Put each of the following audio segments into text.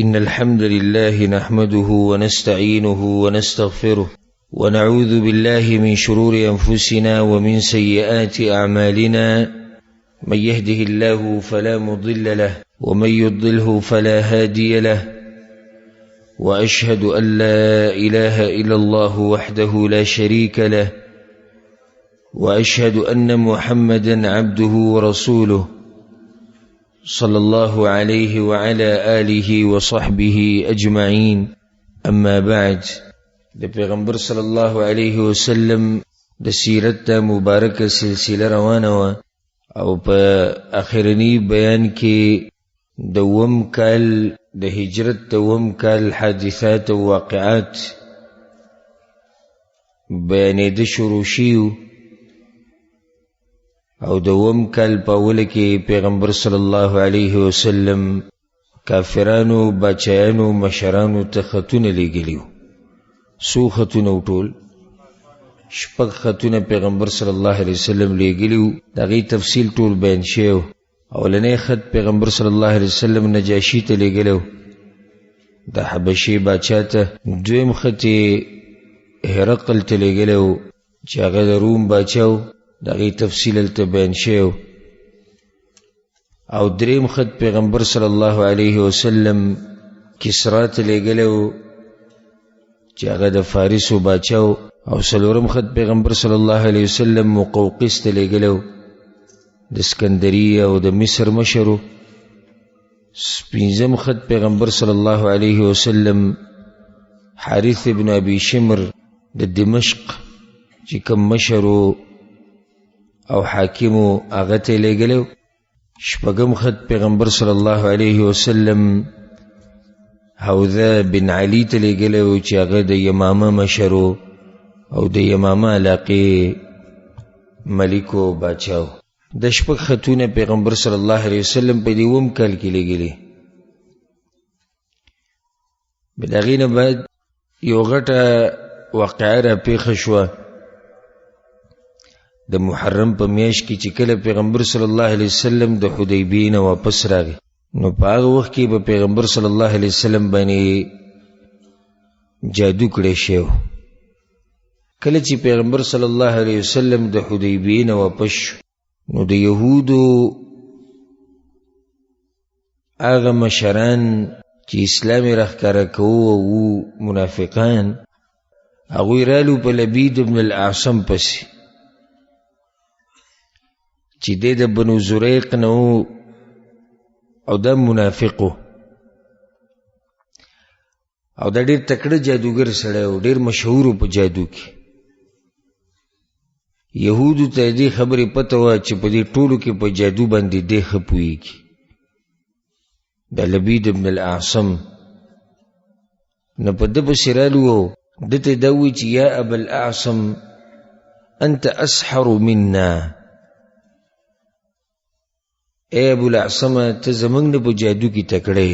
إن الحمد لله نحمده ونستعينه ونستغفره ونعوذ بالله من شرور أنفسنا ومن سيئات أعمالنا من يهده الله فلا مضل له ومن يضلله فلا هادي له وأشهد أن لا إله إلا الله وحده لا شريك له وأشهد أن محمدا عبده ورسوله صلى الله عليه وعلى آله وصحبه أجمعين. أما بعد، د پیغمبر صلی الله علیه وسلم د سیرت مبارکه سلسله روانه و او په اخرنی بیان کې دوم کال د هجرت دوم کال حادثات او واقعات بیانې د شروع شیو او دوم کال په اول کې پیغمبر صلی الله علیه وسلم کافرانو بچیانو مشرانو ته خطونه لېږلیو. سو خطونه ټول شپږ خطونه پیغمبر صلی الله علیه وسلم لېږلیو. د هغې تفصیل ټول بیان شوی. اولنی خط پیغمبر صلی الله علیه وسلم نجاشي ته لېږلی د حبشې باچا ته. دویم خط یې هرقل ته لېږلی چې هغه د روم باچا و، د هغې تفصیل هلته بیان شوی. او دریم خط پیغمبر صلی الله علیه وسلم کسرا ته لېږلی چې هغه د فارسو باچا و. او څلورم خط پیغمبر صلی الله علیه وسلم مقوقس ته لېږلی د اسکندریه او د مصر مشر و. پنځم خط پیغمبر صلی الله علیه وسلم حارث ابن ابي شمر د دمشق چې کوم مشر او حاکم هغه ته لېږلی. شپږم خط پیغمبر صلی الله علیه وسلم حوذا بن علي ته لېږلی چې هغه د یمامه مشر او د یمامه علاقې ملک و باچا و. د شپږ خطونه پیغمبر صلی الله علیه وسلم په دې اووم کال کې لېږلي. د هغې نه بعد یو غټه واقعه راپېښه شوه د محرم په میاشت کې چې کله پیغمبر صلی الله علیه وسلم د حدیبیې نه واپس راغی، نو په هغه وخت کې به پیغمبر صلی الله علیه وسلم باندې جادو کړی شوی. کله چې پیغمبر صلی الله علیه وسلم د حدیبیې نه واپس شو، نو د یهودو هغه مشران چې اسلام یې راښکاره کوو او منافقان، هغوی رالو په لبید ابن الاعصم پسې چې دی د بنو زریق نه او دا منافق و او دا ډېر تکړه جادوګر سړی و، ډېر مشهور په جادو کې. یهودو ته دې خبرې پته وه چې په دې ټولو کې په جادو باندې دی ښه پوهېږي. د لبید ابن الاعصم نه په ده پسې رالو ده ته دا ووایي چې یا ابا الاعصم انت اسحر منا، اے ابو الاعصم ته زمونږ نه په جادو کې تکړه.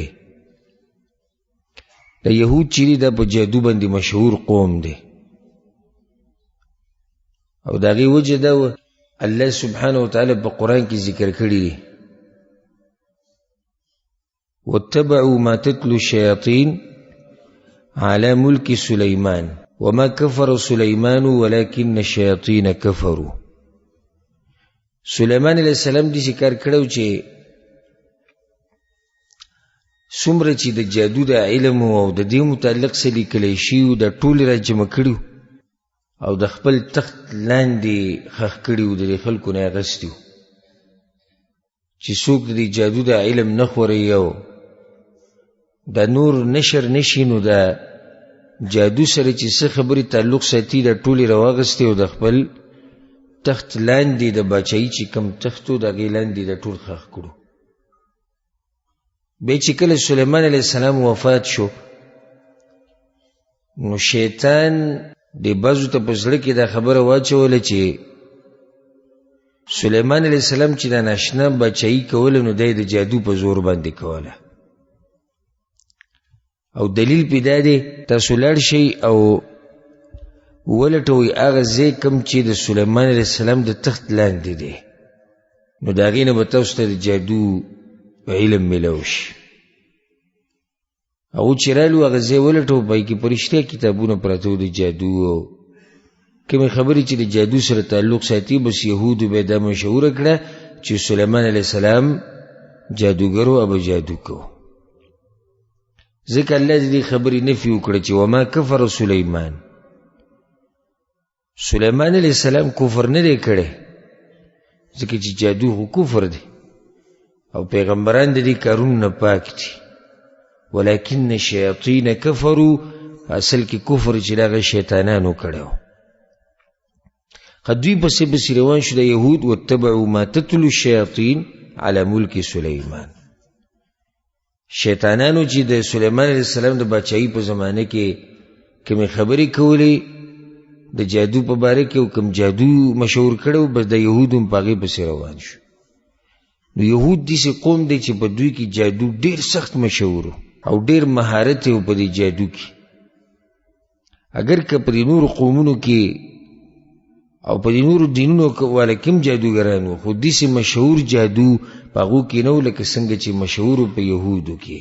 د یهود چې دی دا په جادو باندې مشهور قوم دی او د هغې وجه دا وه الله سبحانه وتعالی په قرآن کې ذکر کړي دي واتبعوا ما تتلو الشیاطین على ملک سلیمان وما کفر سلیمان ولكن الشیاطین کفروا. سلیمان علیہ السلام دې ذکر کړو چې څومره چې د جادو د علم او د دې متعلق څه لیکلی شي دا ټول را جمع کړي او د خپل تخت لاندې ښخ کړي و، د دې خلکو نه اخیستي و چې څوک د دې جادو د علم نه خوري او دا نور نشر نشي، نو دا جادو سره چې څه خبرې تعلق ساتي دا ټولې راواغستې او د خپل تخت لاندې د باچایي چې کم تختو د هغې لاندې د ټول ښخ کړو. بیا چې کله سلیمان علیه السلام وفات شو، نو شیطان د بعضو ته په زړه کې دا خبره واچوله چې سلیمان علیه السلام چې دا ناشنا باچایي کوله نو دی د جادو په زور باندې کوله. او دلیل پې دا دی تاسو لاړ شئ او ولټوئ هغه ځای کوم چې د سلیمان علیه السلام د تخت لاندې دی، نو د هغې نه به تاسو ته د جادو علم میلاو شي. هغه چې رالو هغه ځای ولټو پای کې پرشته کتابونه پراته وو د جادو او کومې خبرې چې د جادو سره تعلق ساتي بس یهودو به دا مشهوره کړه چې سلیمان علیه السلام جادوګر او ابو جادو کو. ځکه الله دې خبرې نفي وکړه چې وما کفر سلیمان علیه السلام کفر نه دی کړی ځکه چې جادو خو کفر دی او پیغمبران د دې کارونو نه پاک دي ولکن الشیاطین کفروا اصل کې کفر چې هغه شیطانانو کړو. دوی پسې روان شو د یهود واتبعوا ما تتلو الشیاطین علی ملک سلیمان. شیطانانو چې د سلیمان علیه السلام د بادشاهۍ په زمانه کې کومې خبرې کولې د جادو په باره کې او کوم جادو مشهور کړو بس د یهودو هم په هغې پسې روان شو. نو یهود داسې قوم دی چې په دوی کې جادو ډېر سخت مشهور او ډېر مهارت یې په دې جادو کې. اگر که په دې نورو قومونو کې او په دې نورو دینونو والا کوم جادوګران وو خو داسې مشهور جادو په هغو کې نه و لکه څنګه چې مشهور په یهودو کې.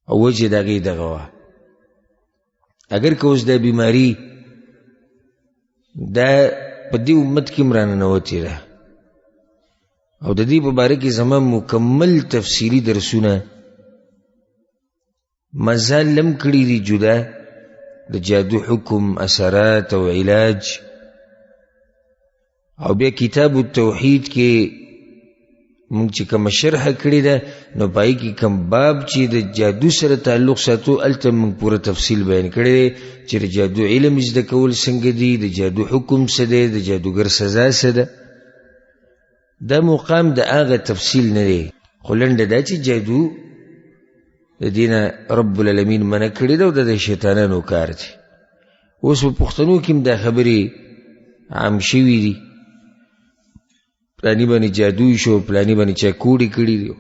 او وجه د هغې دغه وه اگر که اوس دا بیماري دا په دې امت کې هم راننوتې ده او د دې په باره کې زما مکمل تفصیلي درسونه مزال لم کړي دي جدا د جادو حکم اثرات او علاج. او بیا کتاب التوحید کې مونږ چې کومه شرحه کړې ده نو پای کې کوم باب چې د جادو سره تعلق ساتو هلته مونږ پوره تفصیل بیان کړی دی چې د جادو علم زده کول څنګه دي د جادو حکم څه دی د جادوګر سزا څه ده. دا مقام د هغه تفصیل نه دی خو لنډه دا چې جادو د دینه رب العالمین منع کړی ده او د شیطانانو کار دی. اوس په پښتنو کې هم دا خبرې عام شوي دي پلانی باندې جادو شو پلانی باندې چا کوډې کړي دي.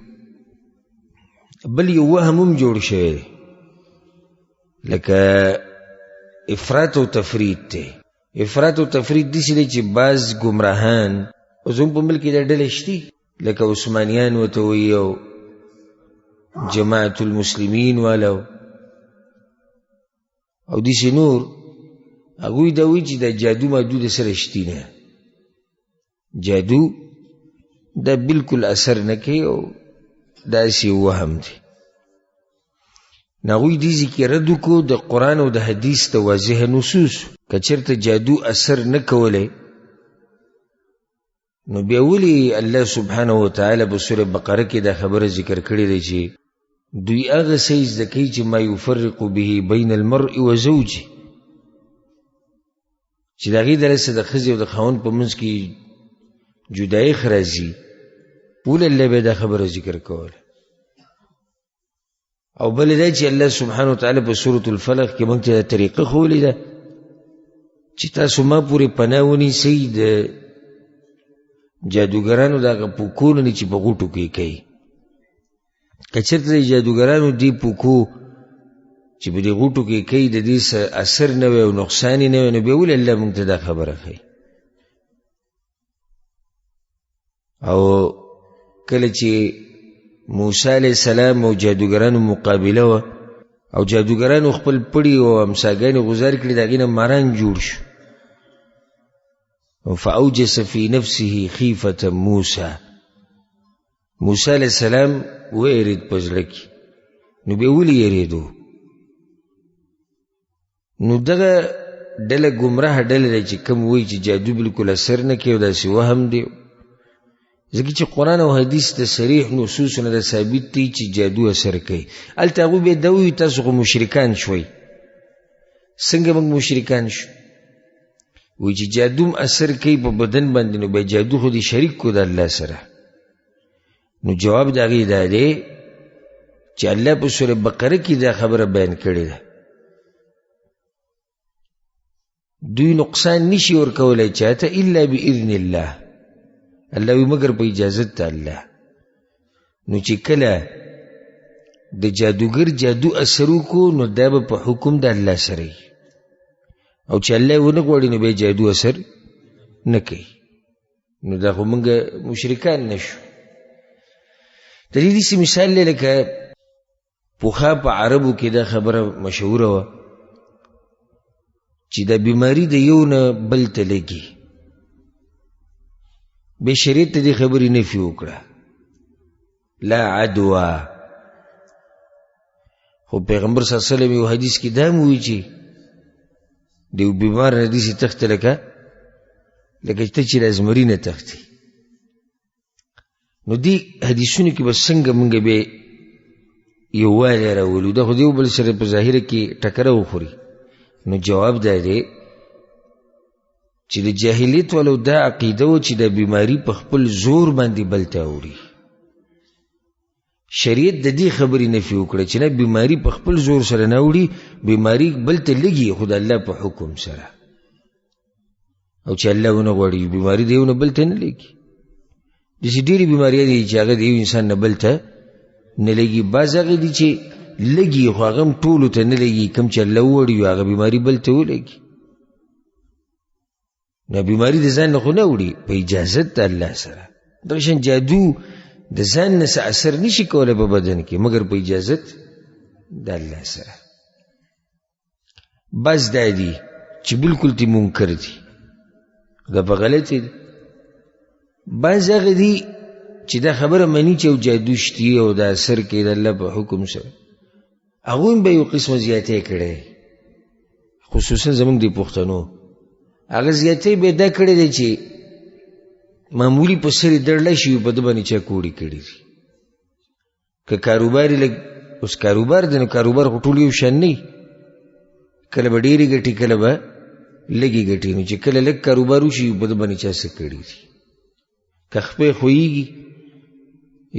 بل یو وهم هم جوړ شوی دی لکه افراط او تفرید دی. افراط او تفرید داسې دی چې بعض ګمراهان اوس هم په ملک کې دا ډلې شتي لکه عثمانیان ورته وایي او جماعت المسلمین والو او داسې نور هغوی دا وایي چې دا جادو مادو د سره شتي نه. جادو دا بالکل اثر نه کوي او داسې وهم دی. هغوی دې ځای کې رد وکړو د قرآن او د حدیث د واضح نصوص. که چېرته جادو اثر نه کولی نو بیا ولې الله سبحانه وتعالی په سورة بقره کې دا خبره ذکر کړې ده چې دوی هغه څه زده کوي چې ما یفرق به بین المرء و زوجه چې د هغې دلته د ښځې او د خاوند په منځ کې جدایي راځي ولې الله به دا خبره ذکر کوله. او بل دا چې الله سبحانه وتعالی په سورة الفلق کې موږ ته دا طریقه ښوولې ده چې تاسو ما پورې پناه ونیسئ د جادوګرانو د هغه پوکونو نه چې په غوټو کې کوي. که چېرته د جادوګرانو دې پوکو چې په دې غوټو کې کوي د دې اثر نه وي او نقصان یې نه وي نو بیا ولې الله موږ ته دا خبره ښیي. او کله چې موسی علیه السلام او جادوګرانو مقابله وه او جادوګرانو خپل پړي او امساګانې غوځار کړي د هغې نه ماران جوړ شو فاوجس فی نفسه خیفة موسی. موسی علیه السلام ویرید په زړه کې نو بیا ولې یېرېدو. نو دغه ډله ګمراه ډله ده چې کوم وایي چې جادو بالکل اثر نه کوي او داسې وهم دی ځکه چې قرآن او حدیث د صریح نصوص نه ثابت دي چې جادو اثر کوي. هلته هغوی بیا دا وایي تاسو خو مشرکان شوئ. څنګه موږ مشرکان شو؟ وایي چې جادو هم اثر کوي په بدن باندې نو بیا جادو خو دې شریک کو د الله سره. نو جواب د هغې دا دی چې الله په سورة بقره کې دا خبره بیان کړې ده دوی نقصان نشي ورکولی چاته الا باذن الله. الله وی مگر په اجازت د الله. نو چې کله د جادوګر جادو اثر وکړو نو دا به په حکم د الله سره او چې الله ونه غواړي نو بیا جادو اثر نه کوي. نو دا خو موږ مشرکان نشو. د دې داسې مثال دی لکه پوخا په عربو کې دا خبره مشهوره وه چې دا بیماری د یو نه بل ته لګي. بې شریعت ته دې خبرې نفي وکړه، لا عدوا. خو پیغمبر صلی الله علیه وسلم یو حدیث کې دا وایي چې د یو بیمار نه داسې تخته لکه ته چې د زمري نه تښتي. نو دې حدیثونو کې به څنګه موږ به یووالی راولو؟ دا خو د یو بل سره په ظاهره کې ټکره وخوري. نو جواب دا دی چې د جاهلیت والو دا عقیده و چې د بیماری په خپل زور باندې بل ته اوړي. شریعت د دې خبرې نفي وکړه چې نه، بیماری په خپل زور سره نه اوړي، بیماری بل ته لګي خو د الله په حکم سره. او چې الله ونه غواړي بیماری د یو نه بل ته نه لګي. داسې ډېرې بیماریان دي چې هغه د یو انسان نه بل ته نه لګي. بعض هغه دي چې لګي خو هغه هم ټولو ته نه لګي، کوم چې الله ووړي هغه بیماري بل ته ولګي. نو بیماری د ځان نه خو نه وړي، په اجازت د الله سره. دغه شان جادو د ځان نه څه اثر نشي کولی په بدن کې مګر په اجازت د الله سره. بعض دا دي چې بلکل تی منکر دي، دا په غلطې دي. بعض هغه دي چې دا خبره مني چې او جادو شتي او دا اثر کوي د الله په حکم سره، هغوی هم به یو قسمه زیاتۍ کړی، خصوصا زموږ د پښتنو. هغه زیاتۍ به دا کړی دی چې معمولی په سر یې دړلی شي په ده باندې چا کوړي کړي دي. که کاروبار یې لږ اوس کاروبار دی نو کاروبار خو ټول یو شان نه وي، کله به ډېرې ګټي کله به لږې ګټي. نو چې کله لږ کاروبار وشي په ده باندې چا څه کړي دي. که خپې خویږي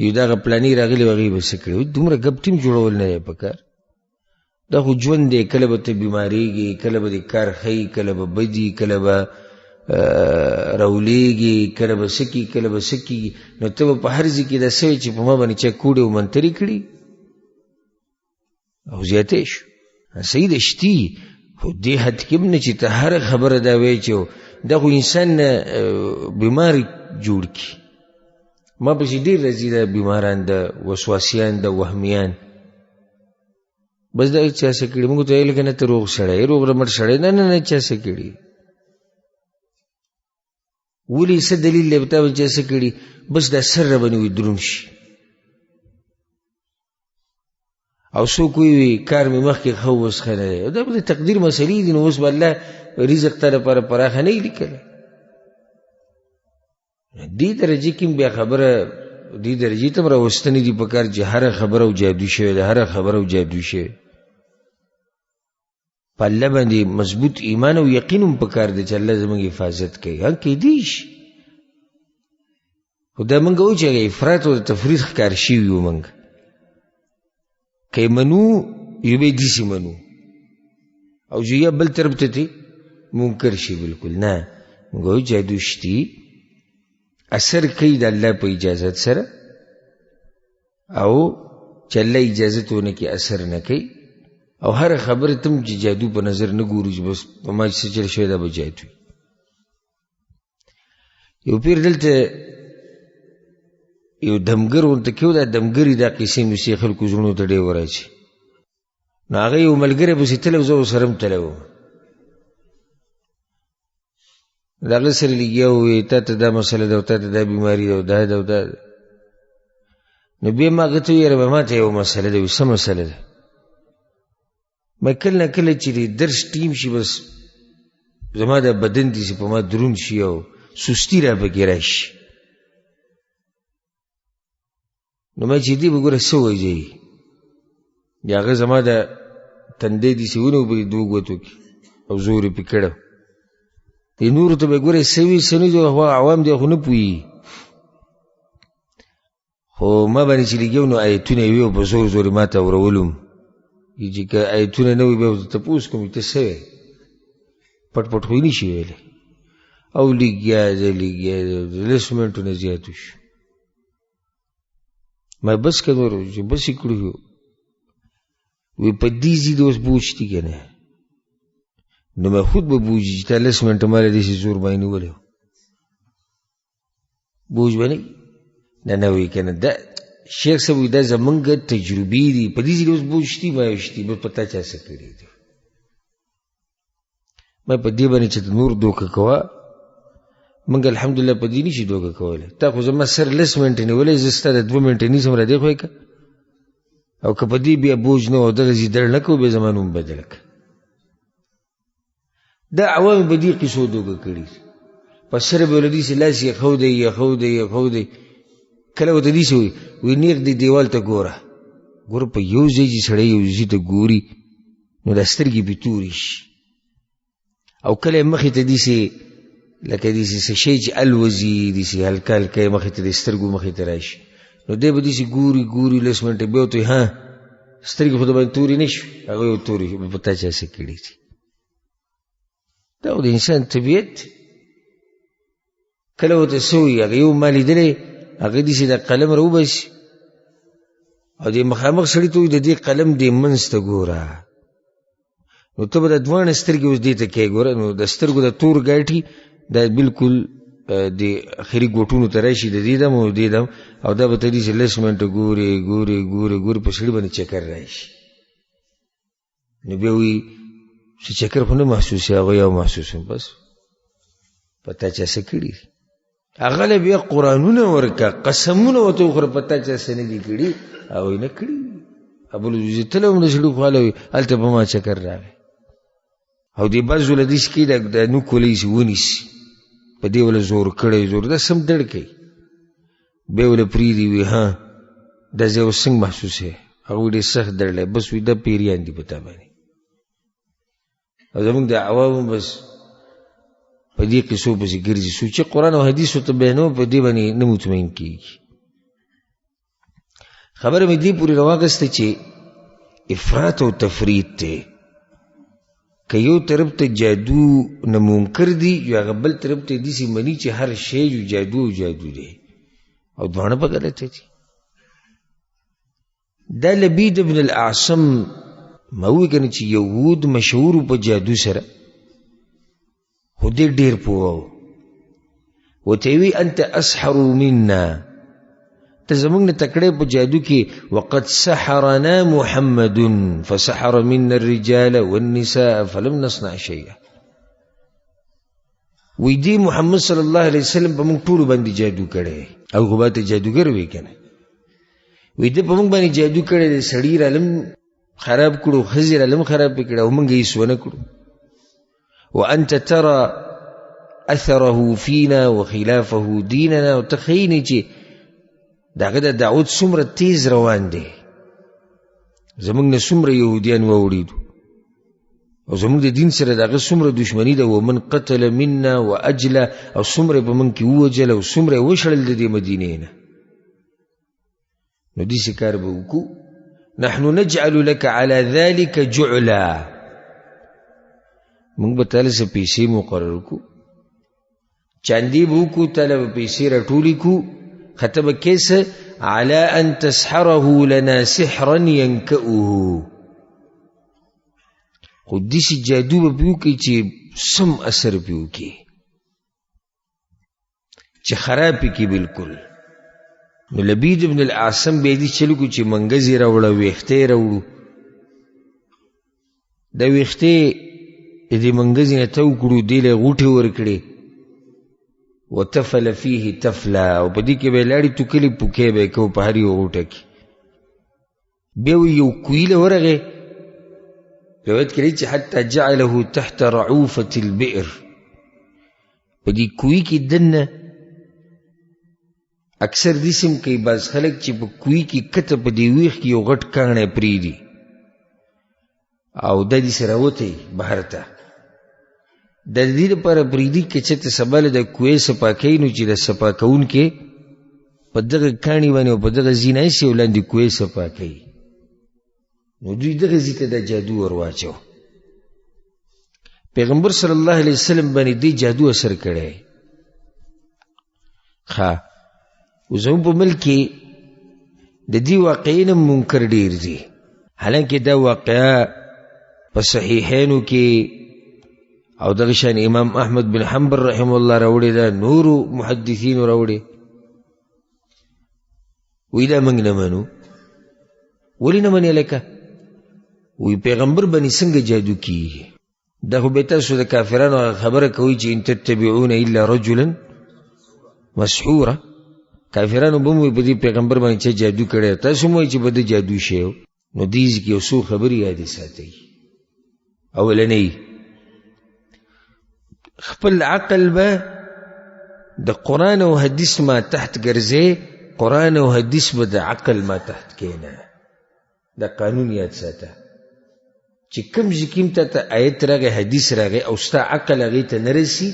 یو دغه پلانې راغلي و هغې به څه کړي. دومره ګپ ټیم جوړول نه دی پکار. دا خو ژوند دی، کله به ته بیماریږي، کله به دې کار ښیي، کله به بدي، کله به راولیږي، کله به څه کي کله به څه کېږي. نو ته به په هر ځای کې دا څه وایي چې په ما باندې چا کوډې او منترې کړي او زیاتی شو. صحیح ده شتي، خو دې حد کې هم نه چې ته هره خبره دا وایي چې دا خو انسان نه بیمار جوړ کړي. ما پسې ډېر راځي دا بیماران، د وسواسیان، د وهمیان. بس دا چا څه کړي موږ ته ویل که نه ته روغ سړی، روغ رمټ سړی. نه نه نه، چا څه کړي؟ ولې څه دلیل دی بتا چا څه کړي؟ بس دا سر را باندې وي دروند شي. او څوک وي کار مې مخکې ښه اوس ښه نه دی. دا به د تقدیر مسلې دي. نو اوس به الله رزق تا لپاره پراخه نه وي لیکلی. دې درجې کې بیا خبره دې درجې ته هم راوستنې دي په کار چې هره خبره او جادو شوې ده، هره خبره او جادو شوې. په الله باندې مضبوط ایمان او یقین هم په کار دی چې الله زموږ حفاظت کوي. هغه کیدی شي، خو دا موږ وایو چې افراط او تفریط ښکار شوي یو. موږ که یې منو یو به یې داسې منو، او چې یا بل طرف ته ترې منکر شي. بلکل نه، موږ وایو جادو شتي، اثر کوي د الله په اجازت سره، او چې الله اجازت ونه کړي اثر نه کوي. او هر خبره تم چې جادو په نظر نه ګورو چې بس په ما چې څه چل شوی دا به جادو وي. یو پیر دلته یو دمګر ورته کېو، دا دمګري دا قیسې موسې خلکو زړونو ته ډېر وراچي. نو هغه یو ملګری پسې تللی و، زه ورسره هم تللی وم. د هغه سره لګیا ووایي تا ته دا مسله ده او تا ته دا بیماري ده او دا ده او دا ده. نو بیا ما هغه ته ویره ما ته یو مسله ده. څه مسله ده؟ ما کله نه کله چې د درس ټیم شي بس زما دا بدن دې په ما دروند شي او سستی را پکې راشي. نو ما چې دې به ګوره څه وایي یا هغه زما د تندی داسې ونیو په دوو ګوتو کې او زور یې پې کړی. دې نورو ته به ګوره څه وي څه نه دي، عوام دی خو نه پوهېږي. خو ما باندې چې لګیا نو ایتونه یې وي او په زور زور یې ما ته اورولم. چې که ایتونه نه وي بیا ورته تپوس کوم ته څه وی، پټ پټ خو یې نه شي ویلی. او لګیا دی لګیا دی 10 منټو نه زیات شو. ما بس که نور چې بس یې کړو وی په دې ځي د اوس بوج دي که نه، نو ما خود به بوجي چې تا 10 منټه ماله داسې زور باندې نیولی بوج به نه نه نه وی که نه دا شیخ صاحب دا زمونږ تجربې دي په دې ځای اوس بوجتي ما یوشتي به پتا چا څه کړي دي ما په دې باندې چې نور دوکه کوه موږ الحمدلله په دې نشي دوکه کولی تا خو زما سر 10 منټې نیولی زه ستا د 2 منټې نیسم رادې خو یې که او که په دې بیا بوج نه او دغسې دړ نه کوو بیا زما نوم بدل که دا عوام په دې قصو دوکه کړي په سر به له داسې لاس یې ښودی کله ورته داسې وایي نیغ دې دیوال ته ګوره په یو ځای چې سړی یو ځای ته ګوري نو دا سترګې پې تورې شي او کله یې مخې ته داسې لکه داسې څه شی چې الوځي داسې هلکه هلکه یې مخې ته د سترګو مخې ته راشي نو دی به داسې ګوري 10 منټې بیا ورته ها سترګې خو د باندې تورې نه شوې هغه یې تورې په تا چا څه کړي دي دا د انسان طبیعت کله ورته څه وایي هغه یو ما لیدلی هغه داسې د قلم راوباسي او دې مخامخ سړي ته وایي د دې قلم دې منځ ته ګوره نو ته به د دواړه سترګې اوس دې ته کې ګوره نو د سترګو د تور ګاټي دا بالکل د اخري ګوټونو ته راشي د دې دم او دې دم او دا به ته داسې 10 منټه ګورې په سړي باندې چکر راشي نو بیا وایي چې چکر خو نه محسوس هغه یو محسوس بس په تا چا څه کړي هغه له بیا قرآنونه ورکه قسمونه ورته وخوره په تا چا څه نه دي کړي هغه یې نه کړي ابوالوزي تله هم د سړي خواله وي هلته به ما چکر راغی او دې بعضو له داسې کې د نوک ولیسي ونیسي په دې وله زور کړی زور دا سم دړ کوي بیا وله پرېږدي وي ها دا ځای اوس څنګه محسوس یې هغه وایي ډېر سخت دړلی بس وي دا پیریان دي په تا باندې او زمونږ د عوامو بس په دې قصو پسې ګرځي څوک چې قرآن او حدیثو ته بیانوه په دې باندې نه مطمئن کېږي خبره مې دې پورې راواغسته چې افراط او تفریط دی که یو طرف ته جادو نه منکر دي یا هغه بل طرف ته داسې مني چې هر شی جو جادو دی او دواړه په غلطه دي دا لبید ابن الاعصم ما وی کنه چې یهود مشهور په جادو سره خو دې ډېر پوه وته وی انت اسحر منا ته زمونږ نه تکړه په جادو کې وقد سحرنا محمد فسحر منا الرجال والنساء فلم نصنع شيئا وی دی محمد صلی الله علیه وسلم په موږ ټول باندې جادو کړي او خو به ته جادوګر وی کنه وی دی په موږ باندې جادو کړي د سړي علم خراب کړو خزر علم خراب کړو او موږ یې سونه کړو وانت ترى اثره فينا وخلافه ديننا وتخيني چې داغه د داود څومره تیز روان دی زمونږ نه څومره یهودیان واوړېدو او زمونږ د دین سره داغه څومره دشمني ده ومن قتل منا واجله او څومره په موږ کې ووجل او څومره وشړل د دې مدینې نه نو داسې کار به وکړو نحن نجعل لك على ذلك جعلا موږ به تاله څه پیسې مقرر کړو چاندي به وکړو تاله به پیسې راټولې کړو ختم کیس على ان تسحره لنا سحرا ينكؤه خو داسې جادو به پې وکړي چې سم اثر پې وکړي چې خراب پې کړي بالکل نو لبید ابن الاعصم بیا دې چلو کړو چې منګز یې راوړه ویښته یې راوړو دا ویښته د دې منګز نه تو کړو دې له غوټې ورکړې وتفل فيه تفلا او په دې کې به لاړې توکلې پوکې به کو په هر یو غوټه کې بیا یو کویل ورغه روایت کړي چې حتی جعله تحت رعوفة البئر په دې کوی کې دنه اکثر دیسم کوي بعض خلک چې په کوی کې کته په دې ویښ کې یو غټ کاڼی پرېږدي او د دې سره وتی بهر ته د دې لپاره پرېږدي که چېرته سبا له د کوې صفا کوي نو چې د صفا کوونکې په دغه کاڼي باندې او په دغه ځای نه ایسي او لاندې کوې صفا کوي نو دوی دغه ځای ته د جادو ور واچو پیغمبر صلی الله علیه وسلم باندې دې جادو اثر کړی ښه اوس هم په ملک کې د دې واقعې نه منکر ډېر دي حالانکې دا واقعه په صحیحینو کې او دغه شان امام احمد بن حنبل رحمه الله راوړې ده نورو محدثینو راوړې وی دا منگ نمانو ولی نمانی لکا وی پیغمبر بانی سنگ جادو کی دا خو بیتا سو دا کافرانو خبر کوئی چی ان تتبعون الا رجلا مسحورا کافرانو بموی بدی پیغمبر بانی چا جادو کرده تاسو موی چی بده جادو شیو نو دیز کی سو خبری یادی ساتی اولنی خپل عقل با دا قرآن و حدیث ما تحت گرزه قرآن و حدیث با دا عقل ما تحت کینا دا قانون یاد ساتا چی کم زکیم تا آیت راگه حدیث راگه او ستا عقل آگه تا نرسی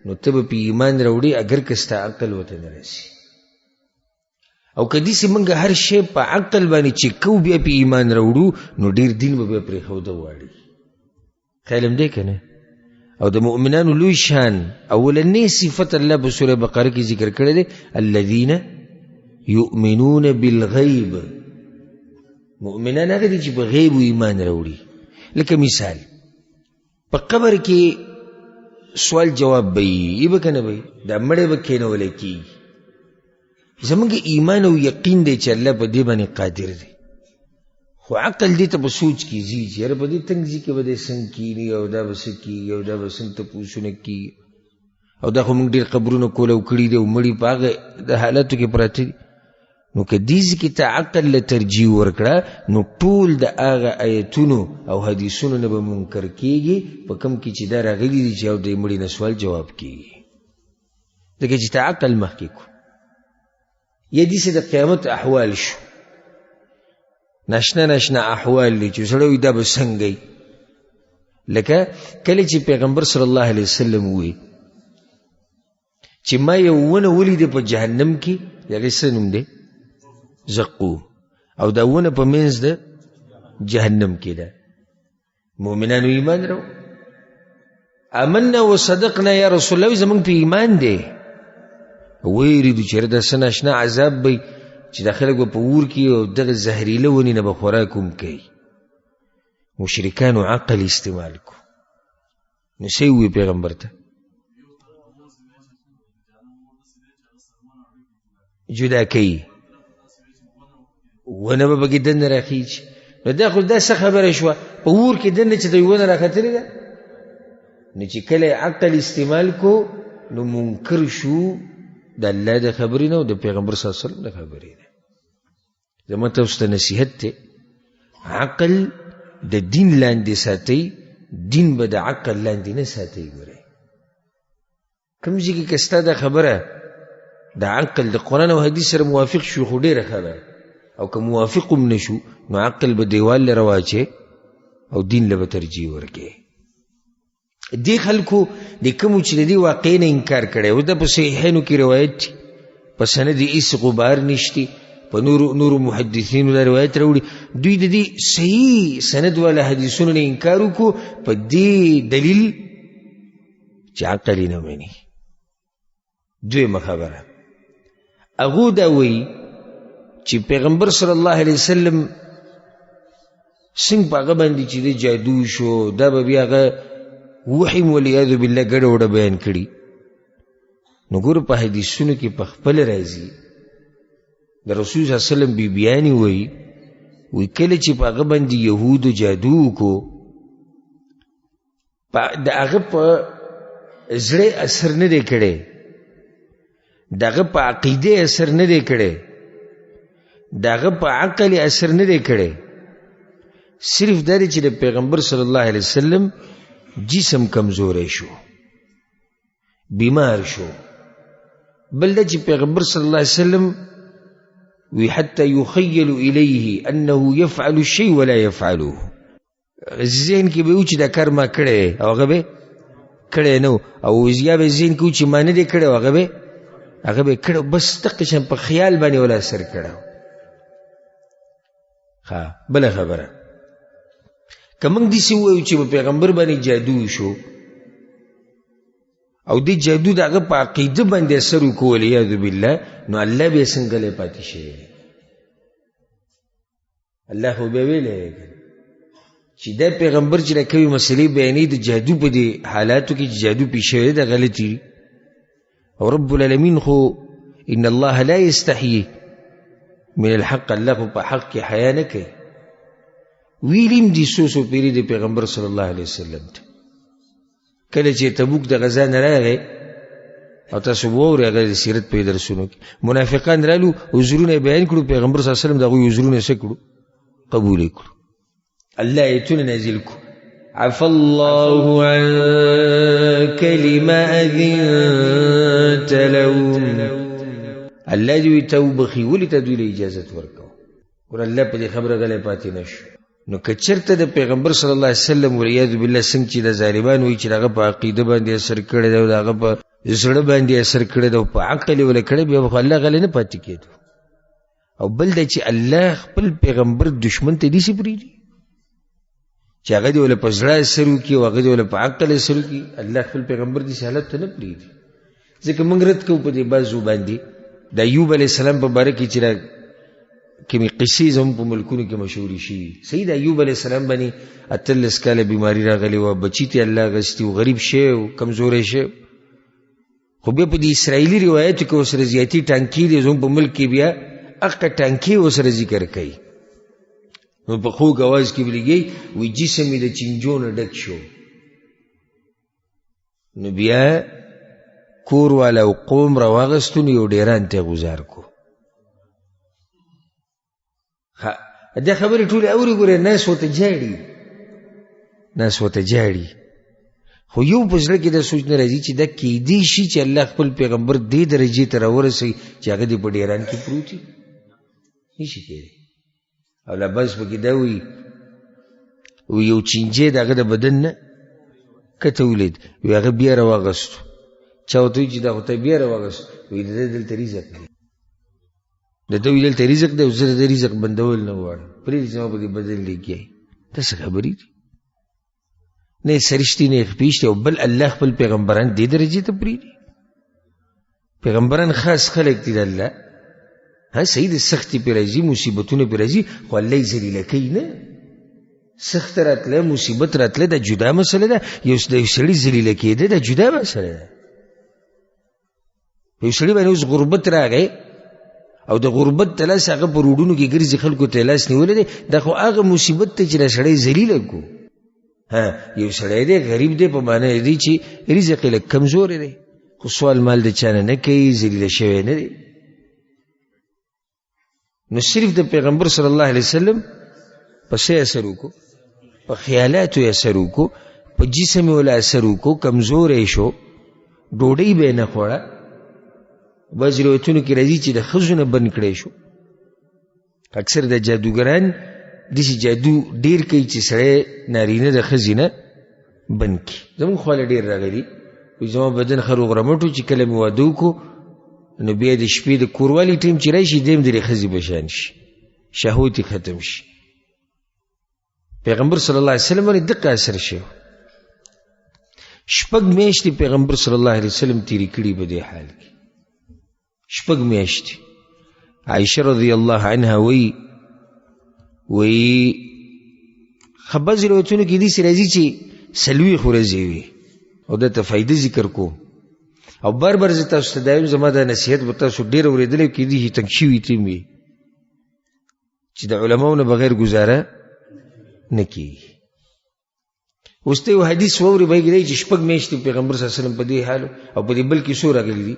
نو تب پی ایمان روڑی اگر کستا عقل و تا نرسی او کدیسی منگا هر شی پا عقل بانی چی کو بیا پی ایمان روڑو نو دیر دین با بیا پری خوده واری خیالم دے کنه او د مؤمنانو لوی شان اولنی صفت الله په سوره بقره کې ذکر کړی دی الذين يؤمنون بالغیب مؤمنان هغه دي چې په غیب ایمان راوړي لکه مثال په قبر کې سوال جواب به یې به کنه به دا مړې به کېنول کی زمونږ ایمان او یقین دی چې الله په دې باندې قادر دی خو عقل دی ته په سوچ کی زی چې یاره په دې تنګ کې به دې څنګه کینی او دا به څه کیږي او دا به څنګه تپوسونه کیږي او دا خو موږ ډېر قبرونه کوله او کړي دي او مړي په هغه د حالاتو کې پراته دي نو که دې ځکې ته عقل له ترجیح ورکړه نو ټول د هغه آیتونو او حدیثونو نه به منکر کېږي په کوم کې چې دا راغلي دي چې او د مړي نه سوال جواب کېږي ځکه چې ته عقل مخکې کړو یا داسې د قیامت احوال شو ناشنا ناشنا احوال لی چې سړی دا به څنګه لکه کله چې پیغمبر صلی الله علیه وسلم وی چې ما یو ونه ولیده په جهنم کې هغې څه نوم دی زقوم او دا ونه په منځ د جهنم کې ده مؤمنانو ایمان راو آمنا وصدقنا یا رسول الله زمونږ په ایمان دی ویریدو چې دا څه ناشنا عذاب به چې دا خلک به په اور کې او دغه زهریله ونې نه به خوراک هم کوي مشرکانو عقل استعمال کو نو څه ووایي پیغمبر ته جدا کوي ونه به پکې دننه راخیږي نو دا خو دا څه خبره شوه په اور کې دننه چې د ونه راختلې ده نو چې کله عقل استعمال کو نو منکر شو د الله د خبرې نه او د پیغمبر صلی الله علیه وسلم د خبرې نه زما تاسو ته نصیحت دی عقل د دین لاندې ساتئ دین به د عقل لاندې نه ساتئ ګورئ کوم ځای کې که ستا دا خبره د عقل د قرآن او حدیث سره موافق شو خو ډېره خبره او که موافق هم نه شو نو عقل به دیوال له رواچې او دین له به ترجیح ورکړي دی خلکو د کومو چې د دې واقعې نه انکار کړی او دا په صحیحینو کې روایت دی په سند یې هېڅ غبار نشتی په نورو محدثینو دا روایت راوړي دوی د دې صحیح سند والا حدیثونو نه انکار وکړو په دې دلیل چې عقل یې نه مني دویمه خبره هغو دا وایي چې پیغمبر صلی الله علیه وسلم څنګه په هغه باندې چې د جادو شو دا به بیا هغه وحیم والعیاذ بالله ګډه وډه بیان کړي نو ګوره په حدیثونو کې په خپل راځي د رسول صلی الله علیه وسلم بیبیانې وایي کله چې په هغه باندې یهودو جادو وکړو د هغه په زړه اثر نه دی کړی د هغه په عقیده اثر نه دی کړی د هغه په عقل اثر نه دی کړی صرف دا دی چې د پیغمبر صلی الله علیه وسلم جسم کمزوری شو بیمار شو بل دا چې پیغمبر صلی الله علیه وسلم وی حتی یخیل الیه انه یفعل الشیء ولا یفعله ذهن کې به و چې دا کار ما کړی او هغه به کړی نو او یا به ذهن کې و چې ما نه دی کړی او هغه به کړی بس دقه شان په خیال باندې ولا اثر کړی ها بله خبره که موږ داسې ووایو چې په پیغمبر باندې جادو شو او دې جادو د هغه په عقیده باندې اثر وکړو والعیاذ بالله نو الله بیا څنګه لی پاتې شوی الله خو بیا ویلی چې دا پیغمبر چې دا کوي مسلې بیانوي د جادو په دې حالاتو کې چې جادو پېښ شوی دی دا غلطي او رب العالمین خو ان الله لا یستحیي من الحق الله په حق کې حیا نه کوي. ویلیم دي سوسو پیری د پیغمبر صلی الله علیه وسلم ته کله چې تبوک د غزا نه راغی او تاسو وورئ هغه د سیرت په درسونو کې منافقان رالو عذرونه بیان کړو پیغمبر صلی الله علیه وسلم دغه عذرونه څه کړو قبول کړو. الله ایتونه نازل کړو عفا الله عنك لما أذنت لهم. الله دوی توبخي ولې ته دوی له اجازت ورکو. ور الله په دې خبره غلې پاتې نشو. نو که چېرته د پیغمبر صلی الله علیه وسلم والعیاذ بالله څنګه چې د ظالمان وایي چې هغه په عقیده باندې اثر کړی دی او هغه په زړه باندې اثر کړی دی او په عقل یې وله کړی بیا خو الله غلی نه پاتې کېدو. او بل دی چې الله خپل پیغمبر دشمن ته داسې پرېږدي چې هغه دې وله په زړه اثر وکړي او هغه دې وله په عقل اثر وکړي. الله خپل پیغمبر داسې حالت ته نه پرېږدي. ځکه موږ رد کوو په دې بعضو باندې د ایوب علیه السلام په باره کې چې کومې قصې زموږ په ملکونو کې مشهورې شوي. صحیح د ایوب علیه السلام باندې 18 کاله بیماري راغلې وه، بچي ته الله اغوستي و، غریب شوی و، کمزوری شوی. خو بیا په دې اسرائیلي روایتو کې ورسره زیاتي ټانکې دي زموږ په ملک کې بیا هغه ټانکې ورسره ذکر کوي. نو په خوږ اواز کې بلیږي وی جسم یې د چینجو نه ډک شو. نو بیا کور والا او قوم راواغستو نو یو ډیران ته غوزار کو. دا خبرې ټولې اوري ګورې ناس ورته جاړي خو یو په زړه کې دا سوچ نه راځي چې دا کیدی شي چې الله خپل پیغمبر دې درجې ته راورسوي چې هغه دې په ډیران کې پروت وي. نشي کېدی. او لا بس پکې دا وي یو چینجی د هغه د بدن نه کته ولید وي هغه بیا راواغستو. چا ورته وایي چې دا خو ته بیا راواغستو وایي د ده دلته رزق دی، د ده وایي دلته رزق دی او زه د رزق بندول نه غواړم، پرېږدي چې ما په دې بدن لیکي. دا څه خبرې دي؟ نه یې سرشتي نه یې خپېشتي. او بل الله خپل پیغمبران دې درجې ته پرېږدي. پیغمبران خاص خلک دي د الله. صحیح د سختي پې راځي، مصیبتونه پې راځي، خو الله یې ذلیله کوي نه. سخت راتله، مصیبت راتله، دا جدا مسله ده. یو سړي ذلیله کېده دا جدا مسله ده. یو سړي باندې اوس غربت راغی او د غربت ته لاس هغه په روډونو کې ګرځي، خلکو ته لاس نیولی دی. دا خو هغه مصیبت دی چې دا سړی ذلیله کو. یو سړی دی غریب دی په معنی دی چې رزق یې لږ کمزوری دی، خو سوال مال د چا نه نه کوي، ذلیله شوی نه دی. نو صرف د پیغمبر صلی الله علیه وسلم په څه اثر وکړو؟ په خیالاتو یې اثر وکړو، په جسم یې وله اثر وکړو، کمزوری شو، ډوډۍ به یې نه خوړه. بعضې روایتونو کې راځي چې د ښځو نه بند کړی شو. اکثر د جادوګران داسې جادو ډېر کوي چې سړی نارینه د ښځې نه بند کړي. زموږ خواله ډېر راغلي وایي زما بدن ښه روغ رمټ و چې کله مې واده وکړو نو بیا د شپې د کوروالي ټیم چې راشي دیم د ښځې په شان شي، شهوت یې ختم شي. پیغمبر صلی الله علیه وسلم باندې دقه اثر شوی. 6 میاشتې پیغمبر صلی الله علیه وسلم تېرې کړي په دې حال کې. 6 میاشتې. عایشه رضی الله عنها وایي بعضې روایتونو کې داسې راځي چې 40 ورځې وي. او دته فایده ذکر کوم او بار بار زه تاسو ته دا وایم زما دا نصیحت به تاسو ډېر اورېدلی کېدای شي تنګ شوي تیم وي چې د علماو نه بغیر ګزاره نه کېږي. اوس ته یو حدیث واورې به یې کېدای چې 6 میاشتې پیغمبر صلی الله علیه وسلم په دې حال او په دې بل کې څو راغلي دي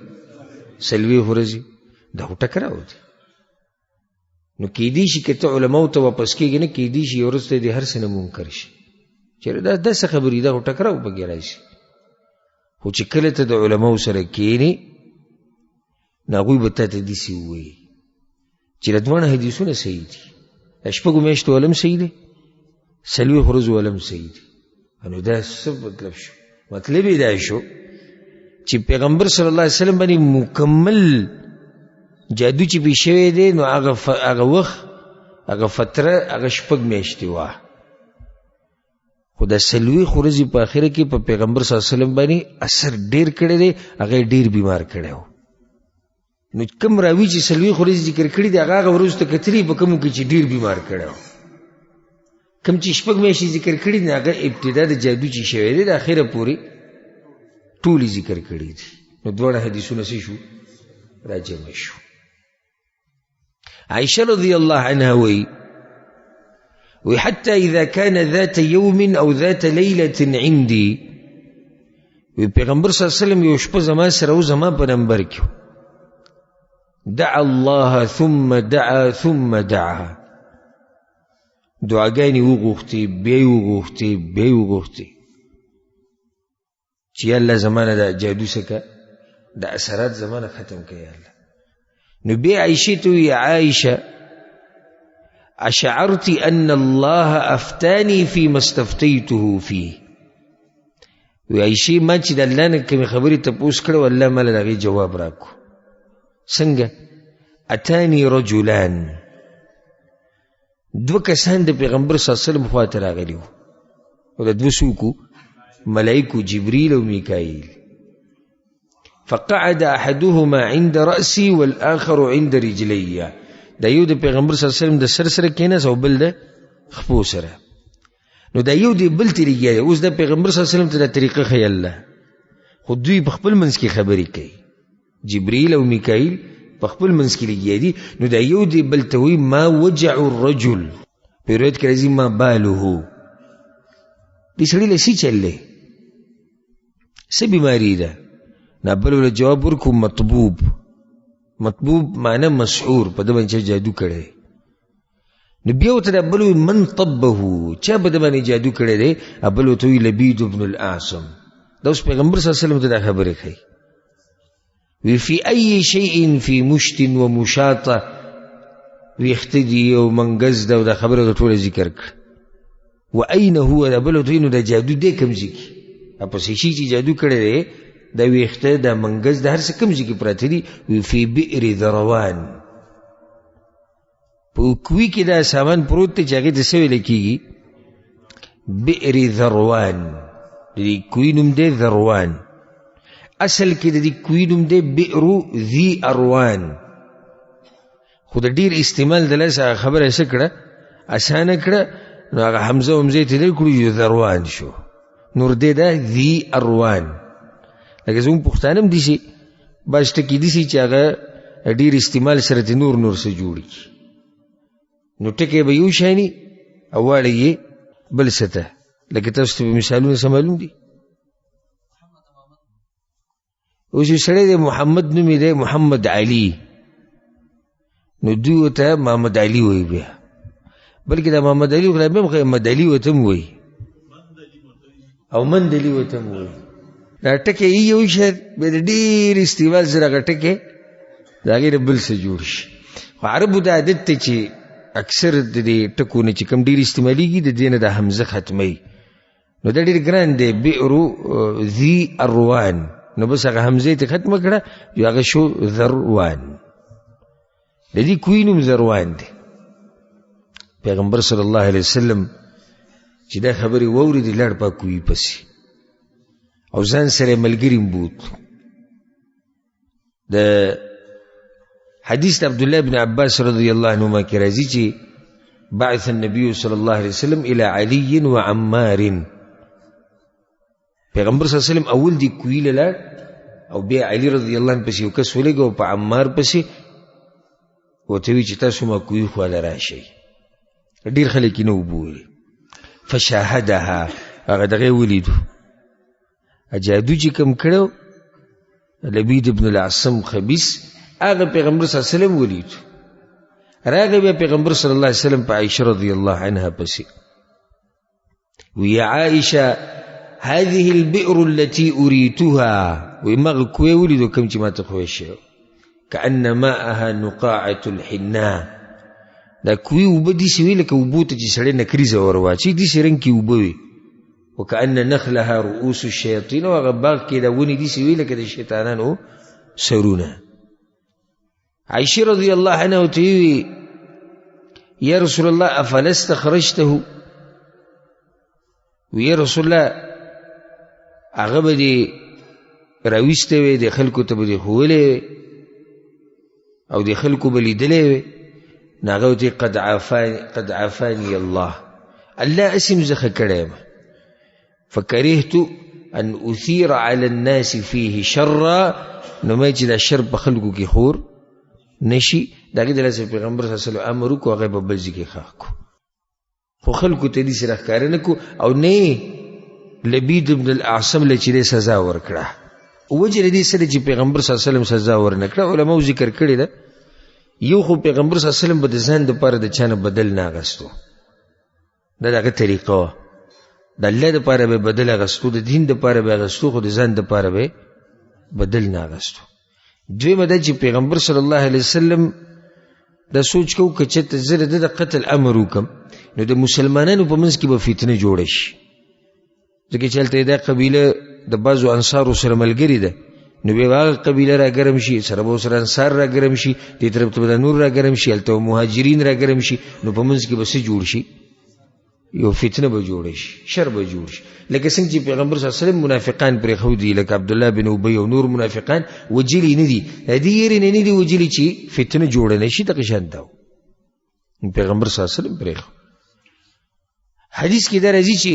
40 ورځې. دا خو ټکراو دی. نو کېدای شي که ته علماو ته واپس کېږي نه کېدای شي یو ورځ ته دې هر څه نه منکر شي چېرې دا څه خبرې دا خو ټکراو پکې راشي. خو چې کله ته د علماو سره کېنې نو هغوی به تا ته داسې ووایي چې د دواړه حدیثونه صحیح دي. د 6 میاشتو ولم صحیح دی، 40 ورځو ولم صحیح دی. نو دا څه مطلب شو؟ مطلب یې دا شو چې پیغمبر صلی الله علیه وسلم باندې مکمل جادو چې پې شوی دی نو هغه وخت هغه فتره هغه 6 میاشتې وه. خو د 40 ورځې په آخره کې په پیغمبر صلی الله علیه وسلم باندې اثر ډېر کړی دی، هغه یې ډېر بیمار کړی و. نو کوم راوي چې 40 ورځې ذکر کړي دي هغه ورځو ته کتلي په کومو کې چې ډېر بیمار کړی و. کوم چې 6 میاشتې ذکر کړي دي هغه ابتدا د جادو چې شوی دی د آخره پورې ټولې ذکر کړي دي. نو دواړه حدیثونه څه شو؟ راجمع شو. عائشة رضي الله عنها وحتى إذا كان ذات يوم أو ذات ليلة عندي پیغمبر صلی الله علیه وسلم یو شپه زما سره او زما په نمبر کې دعا الله ثم دعا ثم دعا دعاګانې وغوښتې بیا یې وغوښتې بیا یې وغوښتې چې یا الله زمانه دا جادو سکه دا اثرات زمانه ختم کړه یا الله. نو بیا عایشې ته وی عایشه اشعرت ان الله افتاني فيما استفتيته فيه. وی عایشې ما چې د الله نه کومې خبرې تپوس کړه الله ماله د هغې جواب راکړو. څنګه؟ اتانی رجلان، دو کسان د پیغمبر صلی الله علیه وسلم خواته راغلي وو او د دوه څوک ملائکو جبریل او میکائیل. فقعد احدهما عند رأسي والآخر عند رجلي. دا یو د پیغمبر صلی الله علیه وسلم د سر سره کېناست او بل د خپو سره. نو دا یو دی بل طریقه دی. اوس د پیغمبر صلی الله علیه وسلم ته دا طریقه ښیي الله، خو دوی په خپل منځ کې خبرې کوي، جبریل او میکائیل په خپل منځ کې لګیا دي. نو دا یو دی بل ته وایي ما وجع الرجل، په روایت کې راځي ما باله، دې سړي له څه چل دی، څه بیماري ده؟ نه بل ورته جواب ورکړو مطبوب. مطبوب معنی مسحور، په ده باندې چا جادو کړی. نو بیا ورته دا بل وایي من طبه، چا په ده باندې جادو کړی دی؟ بل ورته وایي لبید بن الاعصم. دا اوس پیغمبر صلی الله علیه وسلم ته دا خبرې ښیي. وی فی ای شیء فی مشت و مشاطه، ویښته دي او منګز ده او دا خبره د ټوله ذکر کړه. و این هو، دا بل ورته وایي نو دا جادو دی کوم ځای کې؟ پسې شي چې جادو کړی دی دا ویښته دا منګز د هر څه کوم ځای کې پراته دي؟ وی فی بئر ذروان، په کوی کې دا سامان پروت دی چې هغې ته څه ویلی کېږي؟ بئر ذروان. د دې کوی نوم دی ذروان، اصل کې د دې کوی نوم دی بئر ذی اروان. خو د ډېر استعمال د لاسه هغه خبره څه کړه؟ اسانه کړه. نو هغه حمزه ومزه یې ته لرې کړو ذروان شو، نور دی دا ذی اروان. لکه زموږ پښتانه هم داسې بعض ټکي داسې چې هغه ډېر استعمال سره ترې نور څه جوړ کړي، نو ټکی به یو شاني او واړه یې بل څه ته. لکه تاسو ته به مثالونه څه معلوم دي؟ اوس یو سړی دی محمد نوم یې دی محمد علي، نو دوی ورته محمد علي وایي. بیا بلکې دا محمد علي خو بیا محمد علي ورته هم وایي او مندلي ورته هم وایي. دا ټکی یو شی بیا د ډېر استعمال سره هغه ټکی د هغې نه بل څه جوړ شي. خو عربو دا عادت دی چې اکثر د دې ټکو نه چې کوم ډېر استعمالېږي د دې نه د حمزه ختموي. نو دا ډېر ګران دی بئر ذي اروان، نو بس هغه حمزه ته ختمه کړه یو هغه شو ذروان. د دې کوی نوم ذروان دی. پیغمبر صلی الله علیه وسلم چې دا خبرې واورېدې لاړ په کوی پسې او ځان سره ملګري بوت. د حدیث عبدالله بن عباس رضی الله عنهما کې راځي چې بعث النبي صلی الله علیه وسلم الى علي و عمار. پیغمبر صلی الله علیه وسلم اول دی کوی لاړ او بیا علی رضی الله عنه پسې یو کس ولېږه او په عمار پسې ورته ویل چې تاسو ما کوی خواله راشئ. ډېر خلک یې نه وبولي. فشاهدها، هغه دغه ولیدو جادو چې کوم کړو لبید ابن الاعصم خبیث، هغه پیغمبر صلی الله علیه وسلم ولیدو. راغی بیا پیغمبر صلی الله علیه وسلم په عائشه رضی الله عنها پسې وی عائشه هذه البئر التي اريتها، وی مغه کوی ولیدو کوم چې ما ته خوښ شو کأن ماءها نقاعة الحناء. دا کوی اوبه داسې وي لکه اوبو ته چې سړی نکریزه ور واچوي داسې رنګ کې اوبه وي. وکأن نخلها رؤوس الشیاطین، او هغه باغ کې دا ونې داسې وي لکه د شیطانانو سرونه. عائشة رضی الله عنها ورته ویې یا رسول الله افلا استخرجته، وی یا رسول الله هغه به دې راویستی وی، د خلکو ته به دې ښوولی وی او د خلکو به لیدلی وی. نو هغه ورته قد عافانی الله، الله اسم زه ښه کړی یم. فکرهت ان اثیر علی الناس فیه شرا، نو ما چې دا شر په خلکو کې خور نشي، دغه د لاسه پیغمبر صلی الله علیه وسلم امر کو هغه په بل ځای کې ښخ کو خو خلکو ته دې سره ښکار نه کو او نه لبید بن الاعصم له چې سزا ورکړه وجه دې سره چې پیغمبر صلی الله علیه وسلم سزا ورنکړه علماء ذکر کړی ده یو خو پیغمبر صلی الله علیه وسلم به د ځان دپاره د چا نه بدل نه اغستو دا دغه طریقه وه د الله دپاره به بدل اغستو د دین دپاره به اغستو خو د ځان دپاره به بدل نه اغستو دویمه دا چې پیغمبر صلی الله علیه وسلم دا سوچ کو که چېرته زه د قتل امر وکړم نو د مسلمانانو په منځ کې به فتنه جوړه شي ځکه چې هلته دا قبیله د بعضو انصارو سره ملګرې ده نو بیا به هغه قبیله را ګرم شي سره به ورسره انصار را ګرم شي دې طرف ته به د نور را ګرم شي هلته مهاجرین را ګرم شي نو په منځ کې به څه جوړ شي یو فتنه به جوړه شي شر به جوړ شي لکه څنګه چې پیغمبر صلی الله علیه وسلم منافقان پرېښودي لکه عبدالله بن ابی او نور منافقان وجلي نه دي دې یېرې نه دي وجلي چې فتنه جوړه نه شي دغه شان ده پیغمبر صلی الله علیه وسلم پرېښود حدیث کې دا راځي چې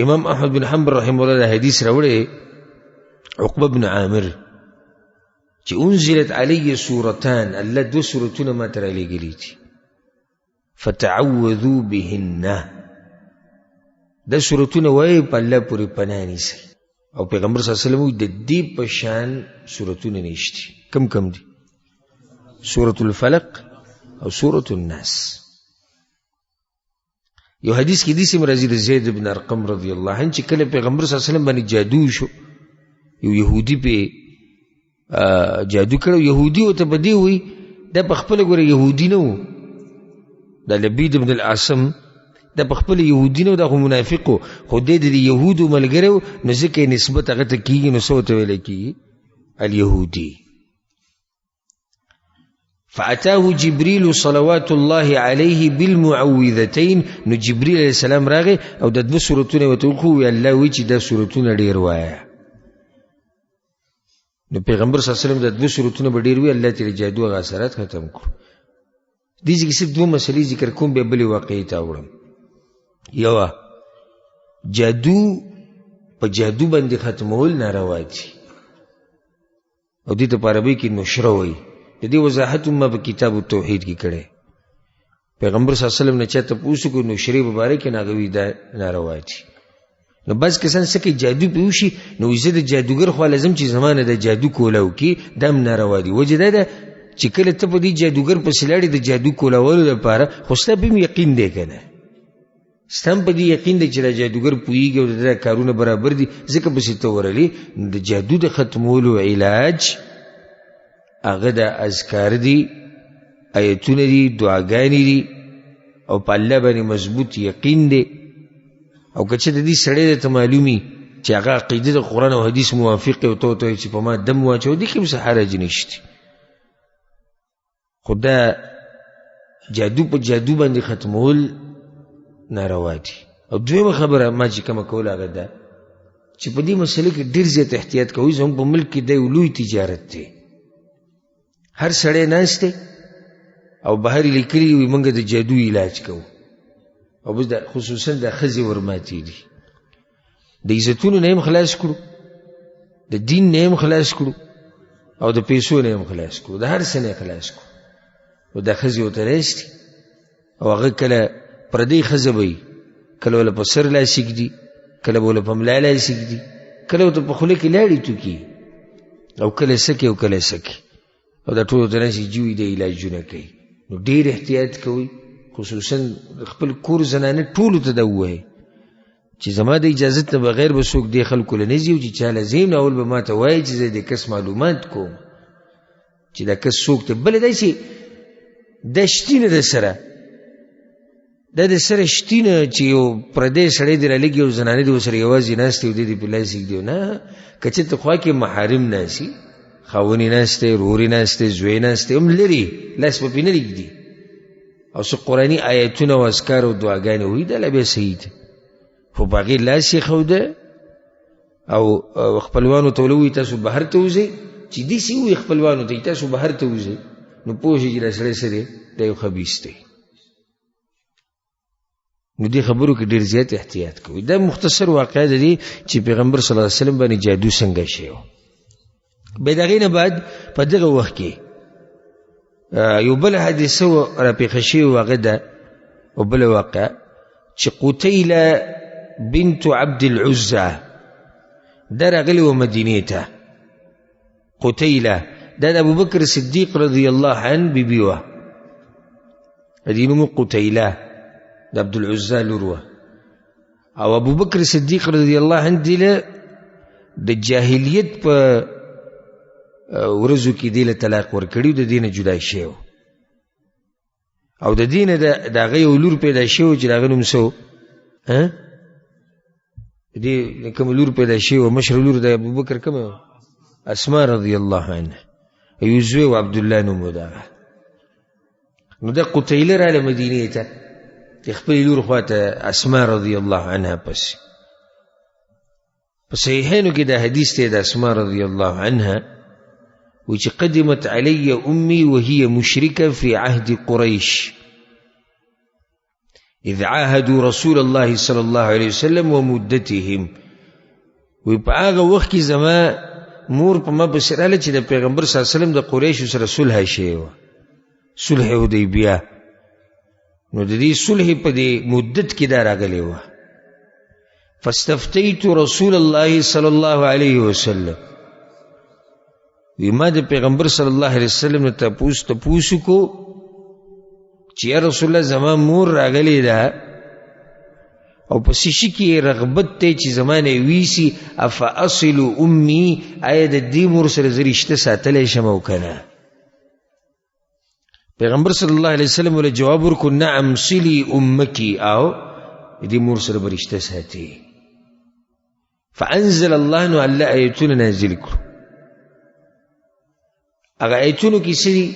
امام احمد بن حنبل رحمه الله دا حدیث راوړی عقبه بن عامر چې انزلت علی سورتان الله دو سورتونه ما ته رالیږلي دي فتعوذوا بهن دا سورتونه وایي په الله پورې پناه نیسئ او پیغمبر صلی الله علیه وسلم د دې په شان سورتونه نشته کم دي سورة الفلق او سورة الناس یو حدیث کې داسې راځي د زید بن ارقم رضی الله عنه چې کله پیغمبر صلی الله علیه وسلم باندې جادو شو یو یهودي په جادو کړو یهودي ورته به دې وایي دا په خپله ګوره یهودي نه و دا لبید بن الاعصم دا په خپله یهودي نه و دا خو منافق و خو دی د یهودو ملګری و نو ځکه یې نسبت هغه ته کېږي نو څه ورته ویلی کېږي الیهودي فأتاه جبريل صلوات الله عليه بالمعوذتين نو جبريل عليه السلام راغی او د دوه سورتونه ورته وښووی الله وایي چې دا سورتونه ډېر وایه نو پیغمبر صلی الله علیه وسلم د دوه سورتونه به ډېر وي الله ترې جادو هغه اثرات ختم کړو دې ځای کې صرف دوه مسلې ذکر کوم بیا بلې واقعې ته اوړم یوه جادو په جادو باندې ختمول ناروا دي او دې ته په عربۍ کې نشره وایي د دې وضاحت ما په کتاب التوحید کې کړی پیغمبر صلی الله علیه وسلم نه چا تپوس وکړو نشرې په باره کې نو هغه وایي دا ناروا دي نو بعض کسان څه کوي جادو پې وشي نو زه د جادوګر خوا لازم چې زما نه د جادو کوله وکړي دا هم ناروا دي وجه دا ده چې کله ته په دې جادوګر پسې لاړې د جادو کولولو لپاره خو ستا په هم یقین دی که نه ستا هم په دې یقین دی چې دا جادوګر پوهېږي او د ده کارونه برابر دي ځکه پسې ته ورلې د جادو د ختمولو علاج هغه د اذکار دي آیتونه دي دعاګانې دي او په الله باندې مضبوط یقین دی او که چې د دې سړی درته معلومي چې هغه عقیده د قرآن او حدیث موافق او ته ورته وایي چې په ما دم واچوه دې کې هم څه حرج نشته خو دا جادو په جادو باندې ختمول ناروا دي او دویمه خبره ما چې کومه کوله هغه ده چې په دې مسله کې ډېر زیات احتیاط کوئ زموږ په ملک کې دا یو لوی تجارت دی هر سړی ناست دی او بهر یې لیکلي وي موږ د جادو علاج کوو او بس خصوصا د ښځې ورماتې دي د عزتونو نه هم خلاص کړو د دین نه هم خلاص کړو او د پیسو نه هم خلاص کړو د هر څه نه خلاص کړو او دا ښځې ورته راستي او هغه کله پردۍ ښځه به وي کله وله په سر لاس ږدي کله به وله په ملا لاس ږدي کله ورته په خوله کې لاړې توکي او کله سکي او کله سکي او دا ټول ورته ناسي جوي د علاجونه کوي نو ډېر احتیاط کوئ خصوصا خپل کور زنانه ټولو ته دا ووایي چې زما د اجازت نه بغیر به څوک دې خلکو له نه ځي او چې چا له ځي نو اول به ما ته وایي چې زه د کس معلومات کوم چې دا کس څوک دی بله دا چې دا شتي نه ده سره دا د سره شتي نه چې یو پردی سړی دې رالېږي او زنانه دې ورسره یوازې ناستې او دې دې په لاس ږدي نه که چېرته خوا کې محارم ناستي خاونې ناستې رورې ناستې زوی ناستې هم لري لاس به پرې نه ږدي او څه قرآني آیتونه او اذکار او دعاګانې وایي دا لا بیا صحیح ده خو په هغې لاس یې ښوده او خپلوانو ته ووایي تاسو بهر ته وځئ چې داسې ووایي خپلوانو ته تاسو بهر ته وځئ نو پوه شئ چې دا سړی څه دی دا یو خبیث دی نو دې خبرو کې ډېر زیات احتیاط کوي دا مختصر واقعه ده دی چې پیغمبر صلی الله علیه وسلم باندې جادو څنګه شوی بیا د هغې نه بعد په دغه وخت کې یو بل حادثه راپېښه شوې هغه ده او بله واقعه چې قتیله بنت عبد العزة دا راغلی و مدینې ته. قتیله دا د ابوبکر صدیق رضی الله عنه بیبي وه، د دې نوم قتیله د عبد العزة لور وه، او ابوبکر صدیق رضی الله عنه دې له د جاهلیت په ورځو کې دې له طلاق ورکړي، د دې نه جدا شوی او د دې نه د هغه یو لور پیدا شوی چې د هغه نوم څه و، د دې کوم لور پیدا شوی مشر لور د ابوبکر کومه اسماء رضی الله عنها، یو زوی و عبدالله نوم و د هغه. نو د قتیله راله مدینې ته د خپلې لور خواته اسماء رضی الله عنها پسې. په صحیحینو کې دا حدیث دی د اسماء رضی الله عنها وچ قدمت علی امی وهي مشرکه فی عهد قریش اذ عاهدوا رسول الله صلی الله علیه وسلم ومدتهم. وی په هغه وخت کې زما مور په ما پسې راله چې د پیغمبر صلی الله علیه وسلم د قریشو سره صلح شوی وه، صلح حدیبیه. نو د دې صلح په دې مدت کې دا راغلی وه. فاستفتیت رسول الله صلی الله علیه وسلم، وی ما د پیغمبر صلی الله علیه وسلم نه تپوس کو چې یا رسول الله زما مور راغلی ده او په څه شي کې رغبت دی چې زما نه ویسي، افاصل امي، آیا د دې مور سره زه رشته ساتلی شم او که نه؟ پیغمبر صلی الله علیه وسلم ولې جواب ورکړو نعم صلی امکی، او د دې مور سره به رشته ساتي. فانزل الله نو الله آیتونه نازل کړو. هغه آیتونو کې څه دي؟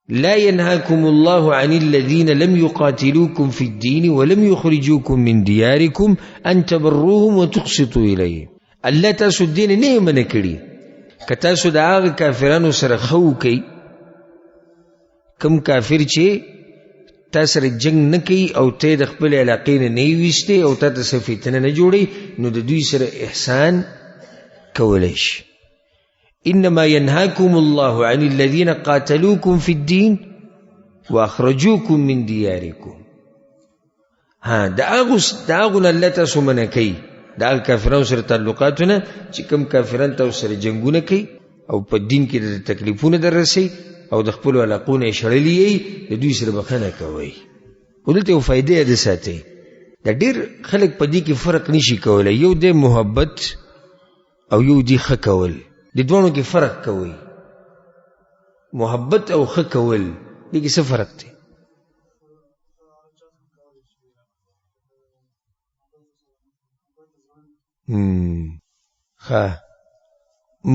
لا ينهاكم الله عن الذين لم يقاتلوكم في الدين ولم يخرجوكم من دياركم أن تبروهم وتقسطوا إليهم. الله تاسو الدين نه منع کړي که تاسو د هغه کافرانو سره خو کوي، کم کافر چې تا سره جنگ نه کوي او ته د خپل علاقې نه نه ویستی او تا ته څه فتنه نه جوړي، نو د دوی سره احسان کولی شي. انما ينهاكم الله عن الذين قاتلوكم في الدين واخرجوكم من دياركم. دا هغه الله تاسو منع کوي، دا کافرانو سره تعلقاتونه چې کوم کافران تاسو سره جنگونه کوي او په دین کې د تکلیفونه در رسي او د خپل علاقونه شړلې د دوی سره بخنه کوي. ودلته یو فائدې ده ساتي، دا ډېر خلک په دې کې فرق نشي کولی، یو د محبت او یو د ښه کول، د دوانو کې فرق کوي. محبت او ښه کول دې کې څه فرق دی؟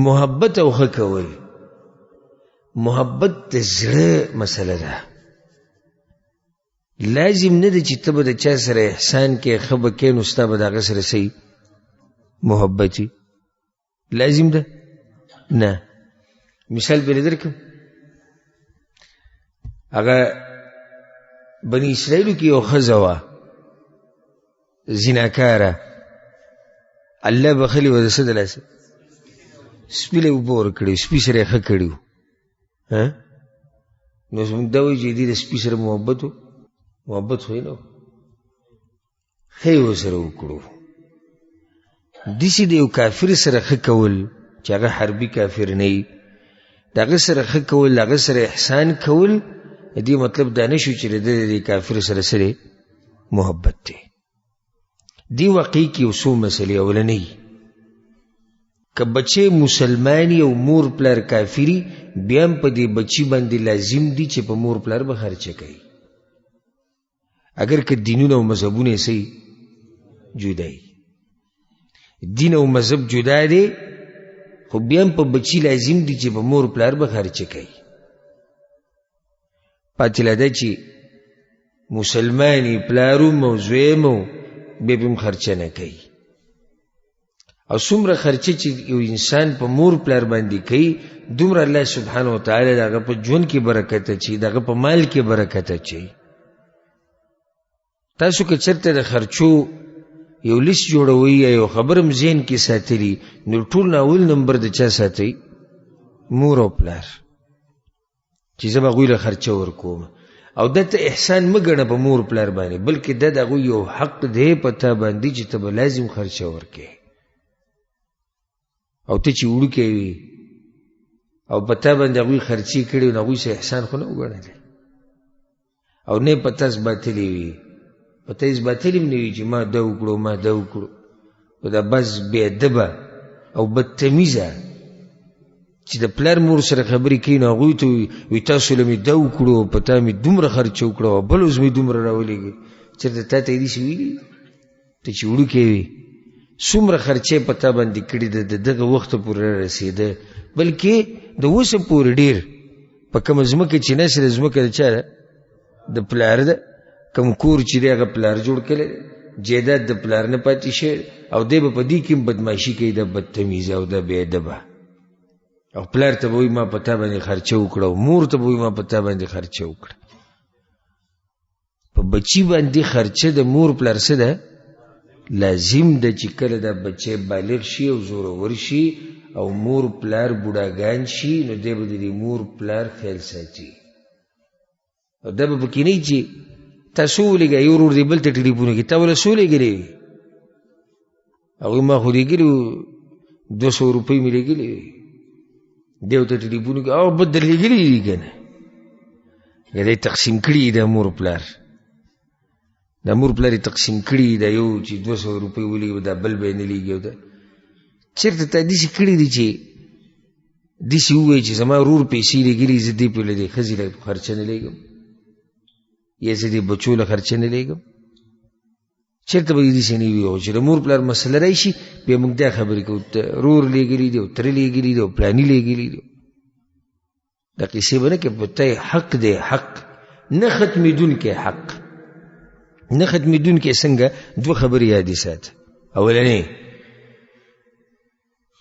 محبت او ښه کول، محبت د زړه مسله ده. لازم نه ده چې ته به د چا سره احسان کې ښه به کې نو ستا به د هغه سره صحیح محبت وي، لازم ده نه. مثال به درکړم، هغه بني اسرائیلو کې یو ښځه وه زناکاره، الله بخلي و د څه د لاسه سپي له اوبه ورکړې، سپي سره یې ښه کړي وو. نو زموږ دا وایي چې دې د سپي سره محبت و، محبت خو یې نه و، ښه یې ورسره وکړو. داسې د یو کافر سره ښه کول چې هغه حربي کافر نه وي، د هغه سره ښه کول، د هغه سره احسان کول، دې مطلب دا نه شو چې د دې کافر سره سره محبت دی. دی واقعي کې یو څو مسلې. اولنۍ، که بچی مسلمانی او مور پلار کافری، بیا هم په دې بچی باندې لازم دي چې په مور پلار به خرچه کوي، اگر که دینونه او مذهبونه صحیح جدای، دین او مذهب جدا دی، خو بیا هم په بچی لازم دي چې په مور پلار به خرچه کوي. پاتې لا ده چې مسلمانی پلارو موضوعمو بیا به هم خرچه نه کوي. او څومره خرچه چې یو انسان په مور پلار باندې کوي، دومره الله سبحانه وتعالی دغه په ژوند کې برکت اچوي، دغه په مال کې برکت اچوي. تاسو که چېرته د خرچو یو لیست جوړوئ یا یو خبر هم ذهن کې ساتلي، نو ټول اول نمبر د چا ساتئ؟ مور او پلار. چې زه به هغوی له خرچه ورکوم. او ده ته احسان مه ګڼه په مور پلار باندې، بلکې د هغوی یو حق دی په تا باندې چې ته به لازم خرچه ورکې. او ته چې وړوکی وي او په تا باندې هغوی خرچې کړي نو هغوی سه احسان خو نه وګڼلی، او نه په تا باطلې وي، په تا باطلې هم نه وي چې ما دا وکړو ما دا وکړو. او دا بس بې ادبه او بدتمیزه چې د پلار مور سره خبرې کوي نو هغوی ته وي تاسو له مې دا وکړو په تا مې دومره خرچه وکړه او بل اوس مې دومره راولېږي. چېرته تا ته یې داسې ویلي؟ ته چې وړوکی وي څومره خرچې په تا باندې کړي ده د دغه وخته پورې رسېده، بلکې د اوسه پورې ډېر په کومه ځمکه چې نسې د ځمکه د چا ده؟ د پلار ده. کوم کور چې دی هغه پلار جوړ کړی، جایداد د پلار نه پاتې شوی، او دی به په دې کې هم بدماشي کوي، د بدتمیزه او د بې ادبه. او پلار ته به وایي ما په تا باندې خرچه وکړه، او مور ته به وایي ما په تا باندې خرچه وکړه. په بچي باندې خرچه د مور پلار څه ده؟ لازم ده چې کله دا بچی بالغ شي او زورور شي او مور پلار بوډاګان شي نو دی به د مور پلار خیال ساتي. او دا به پکې نه چې تاسو ولېږه یو ورور دی بل ته ټلیفون کوي، تا ولې څه ولېږلې؟ هغوی ما خو لېږلي 200 روپۍ مې لېږلې وې، دی ورته ټلیفون کوي او بل در لېږلي دي که نه. یا دی تقسیم کړي د مور پلار، دا مور پلار یې تقسیم کړي، دا یو چې 200 روپۍ ولېږي دا بل به یې نه لېږي. او دا چېرته تا داسې کړي دي چې داسې ووایي چې زما ورور پیسې لېږلي زه دې پې له دې ښځې له خرچه نه لېږم یا زه دې بچو له خرچه نه لېږم؟ چېرته به یې داسې نه وي. او چې د مور پلار مسله راشي بیا موږ دا خبرې کوو ورور لېږلي دي او تره لېږلي دي او پلاني لېږلي دي. دا قیسې به نه کې په ته حق دی، حق نه ختمېدونکی حق، نه ختمېدونکی. څنګه؟ دوه خبرې یادې ساته. اولنې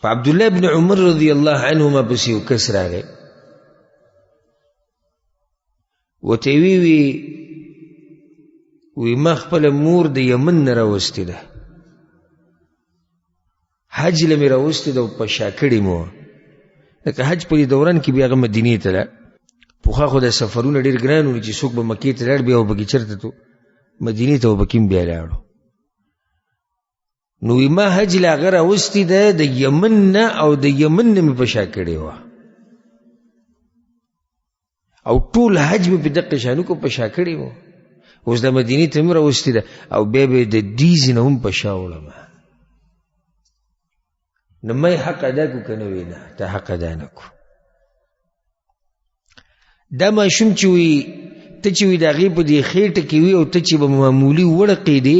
په عبدالله بن عمر رضی الله عنهما پسې یو کس راغی، ورته یې وی ما خپله مور د یمن نه راوستې ده، حج له مې راوستې ده او په شا کړې مو. لکه حج په دې دوران کې بیا هغه مدینې ته لاړ. پخوا خو د سفرونه ډېر ګران وو چې څوک به مکې ته لاړ بیا به پکې چېرته تو مدینې ته به پکې هم بیا لاړو. نو وی ما حج له هغه راوستې ده د یمن نه او د یمن نه مې په شا کړې وه، او ټول حج مې په دقه شانو کو په شا کړې وه، اوس د مدینې ته مې راوستې ده او بیا به د دې ځینه هم په شا وړمه. نو ما حق ادا کو که نه وی نه ته حق ادا نه کو. دا ماشوم چې وي ته چې وي د هغې په دې خېټه کې وي او ته چې به معمولي وړقېدې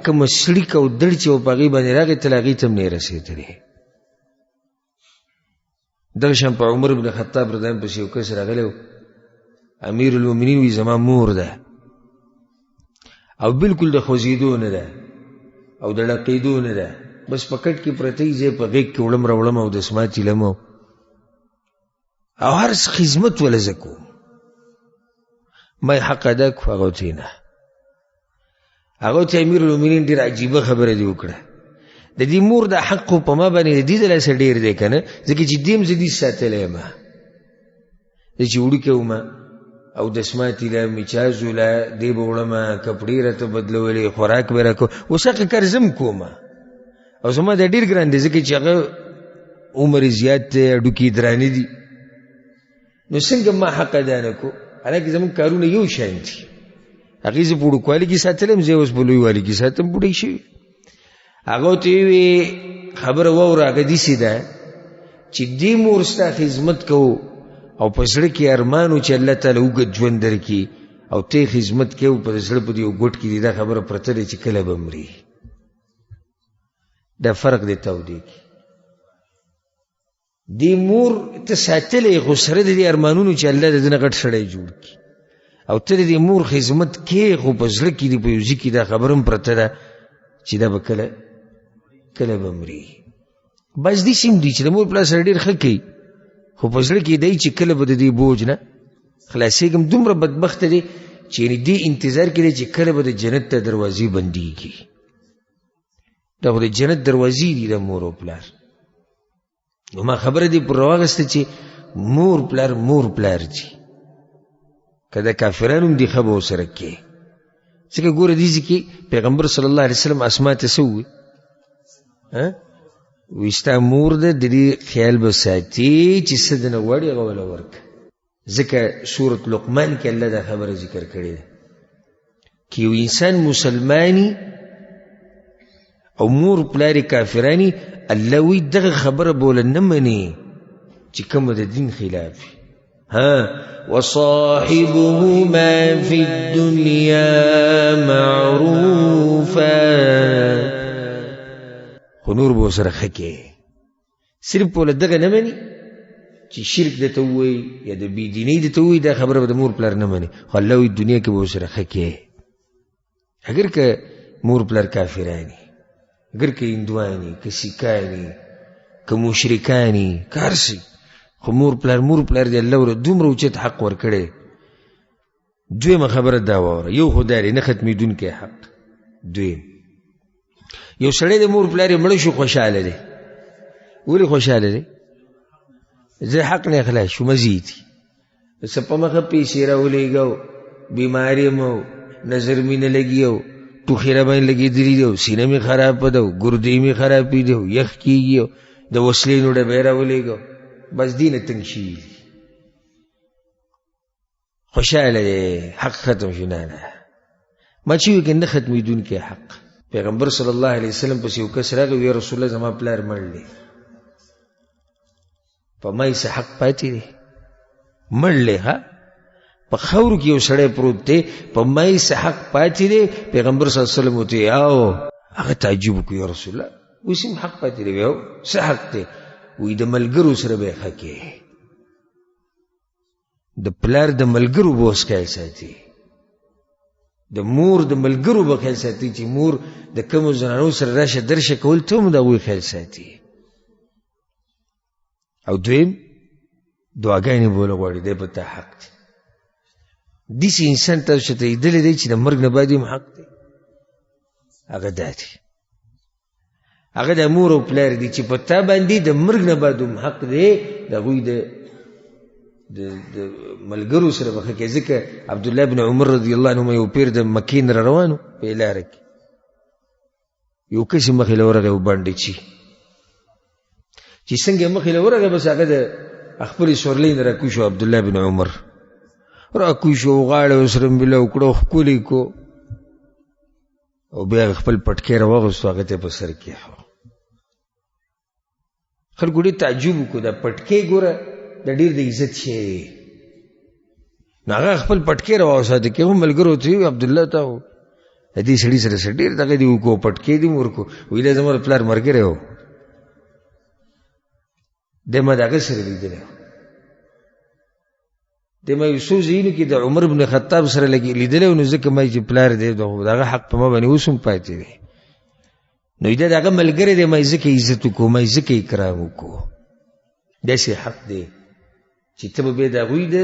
کومه سړیک او دړ چې به په هغې باندې راغې ته له هغې ته هم نه یې رسېدلې. دغه شان په عمر بن خطاب رضی الله عنه پسې یو کس راغلی و، امیر المؤمنین وي زما مور ده او بالکل د خوځېدو نه ده او د ړقېدو نه ده، بس په کټ کې پرته زه په غېږ کې وړم راوړم او دسماتي لمو او هر څه خدمت وله زه کوم. ما یې حق ادا کړو؟ هغه ته نه. هغه ته امیر المؤمنین ډېره عجیبه خبره دې وکړه، د دې مور د حق خو په ما باندې د دې د لاسه ډېر دی که نه، ځکه چې دې هم زه دې ساتلی یم. زه چې وړوکی وم او دسماتي له میچازو له دې به وړمه، کپړې راته بدلولې، خوراک به راکو، اوس هغه کار زه هم کوم او زما دا ډېر ګران دی ځکه چې هغه عمر زیات دی، هډوکي درانه دي. نو څنګه ما حق ادا نه کو؟ حالانکه زموږ کارونه یو شان دي. هغې زه په وړوکوالي کې ساتلی یم، زه اوس په لویوالي کې ساتم، بوډۍ شوي. هغه ورته وویې خبره واوره، هغه داسې ده چې دې مور ستا خدمت کوو او په زړه کې ارمان و چې الله تعالی اوږد ژوند درکړي او ته یې خدمت کوې او په زړه په دې یو ګوټ کې دې دا خبره پرته دی چې کله به مري. دا فرق دی تودې کې. دې مور ته ساتلی خو سره د دې ارمانونو چې الله د ده نه غټ سړی جوړ کړي، او ته د دې مور خدمت کوې خو په زړه کې دې په یو ځای کې دا خبره هم پرته ده چې دا به کله به مري. بس دې سیم دي چې د مور پلار سره ډېر ښه کوي خو په زړه کې دی چې کله به د دې بوج نه خلاصېږم. دومره بدبخته دی چې دې انتظار کې دی چې کله به د جنت ته دروازې بندېږي. دا خو د جنت دروازې دي د مور او پلار. نو ما خبره دې پر راواغسته چې مور پلار دي که د کافرانو هم دې ښه به ورسره کې. ځکه ګوره دې کې پیغمبر صلی الله علیه وسلم اسما ته څه ووایي؟ وایي ستا مور ده د دې خیال به ساتي چې څه دنه غواړي هغه وله ورکړه. ځکه سورة لقمان کې الله دا خبره ذکر کړې ده که یو انسان مسلمانی او مور پلار کافرانی، الله وی دغه خبره بوله نه مني چې کومه د دین خلاف وي. وصاحبهما فی الدنیا معروفا، خو نور به ورسره ښه کې. صرف بوله دغه نه مني چې شرک درته ووایي یا د بېدینۍ درته ووایي، دا خبره به د مور پلار نه مني، خو الله وی دنیا کې به ورسره ښه کې. اگر که مور پلار کافرانی، اگر که هندوانی، که سیکانی، که مشرکانی، که هر څه، خو مور پلار دی الله ور دومره اوچت حق ورکړی. دویمه خبره دا واوره، یو خو دا دی نه ختمېدونکی حق. دویم، یو سړی د مور پلار یې مړه شو خوشحاله دی. ولې خوشحاله دی؟ زه حق نه خلاص شو مزید څه په مخه پیسې راولېږو، بیماري مو نظر مې نه لګي، ټوخی را باندې لګېدلي دي، سینه مې خرابه ده، ګردې مې خرابې دي، یخ کېږي، د وسلې نو ډبی راولېږو، بس دې نه تنګ شوي دي، خوشحاله دی، حق ختم شو. نه ما چې وایي که نه ختمېدونکی حق. پیغمبر صلی الله علیه وسلم پسې یو کس راغی، یا رسول الله زما پلار مړ دی، په ما یې څه حق پاتې دی؟ مړ دی، په خاورو کې یو سړی پروت دی، په ما یې څه حق پاتې دی؟ پیغمبر صلی الله علیه وسلم ورته او هغه تعجب وکړو، یا رسول الله اوس هم حق پاتې دی؟ وایي څه حق دی؟ وایي د ملګرو سره به یې ښه کې، د پلار د ملګرو به اوس خیال ساتي، د مور د ملګرو به خیال ساتي، چې مور د کومو زنانو سره راشه درشه کول ته هم د هغوی خیال ساتي. او دویم، دعاګانې به له غواړي، دی به تا حق دی. داسې انسان تاسو چې ته لیدلی دی چې د مرګ نه بعد هم حق دی، هغه دا دی، هغه د مور او پلار دی چې په تا باندې د مرګ نه بعد هم حق دی، د هغوی د ملګرو سره به ښه کې. ځکه عبدالله بن عمر رضی الله عنهما یو پیر د مکې نه را روانو په لاره کې، یو کس یې مخې له ورغی او بانډې چې څنګه یې مخې له ورغی، بس هغه د خپلې سورلۍ نه راکوی شو. عبدالله بن عمر راکوی شو، غاړه ورسره مبله وکړه، ښکلې کو، او بیا خپل پټکی راواغوستو، هغه ته یې په سر کېښود. خلکو ډېر تعجب وکړو، دا پټکی ګوره د ډېر د عزت شی دی. نو هغه خپل پټکی راواوساته کې هم ملګرو ته وي عبدالله ته د دې سړي سره څه ډېر دغه دې وکړو، پټکی دې مو ورکړو. ویل یې زما د پلار ملګری و، دی ما د هغه سره لیدلی و، دی ما یو څو ځایونو کې د عمر بن خطاب سره لیدلی و، نو ځکه ما چې پلار دی د هغه حق په ما باندې اوس هم پاتې دی. نو دا د هغه ملګری دی، ما یې ځکه عزت وکړو، ما یې ځکه اکرام وکړو. داسې حق دی چې ته به بیا د هغوی د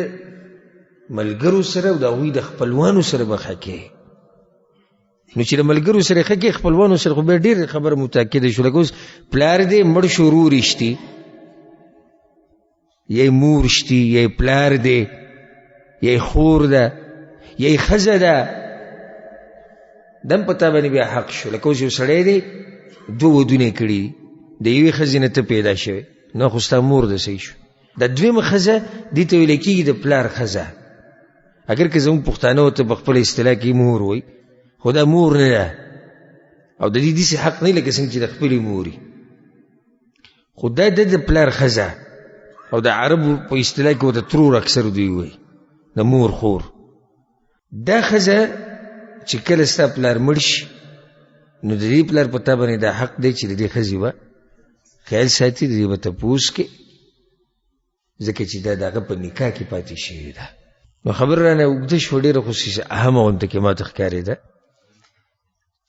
ملګرو سره او د هغوی د خپلوانو سره به ښه کې. نو چې د ملګرو سره ښه کې، خپلوانو سره خو بیا ډېر خبره متاکده شو. لکه اوس پلار دی مړ شو، ورور شتي، یا مور شتي، یا پلار دی، یا خور ده، یا ښځه ده، دم په تا باندې بیا حق شو. لکه اوس یو سړی دی دوه ودونه یې کړي، د یوې ښځې نه ته پیدا شوی، نو خو ستا مور ده صحیح شو. د دویمه ښځه دې ته ویل کېږي د پلار ښځه، اگر که زموږ پښتانه ورته په خپله اصطلاح کې مور وایي، خو دا مور نه ده، او د دې داسې حق نه لکه څنګه چې د خپلې موري، خو دا د پلار ښځه، او د عربو په اصطلاح کې ورته ترور اکثر دوی وایي، د مور خور. دا ښځه چې کله ستا پلار مړ شي، نو د دې پلار په تا باندې دا حق دی چې د دې ښځې به خیال ساتي، د دې به تپوس کې، ځکه چې دا د هغه په نکاح کې پاتې شوې ده. نو خبره رانه اوږده شوه، ډېره خصوصي اهمه غونته کې ماته ښکارېده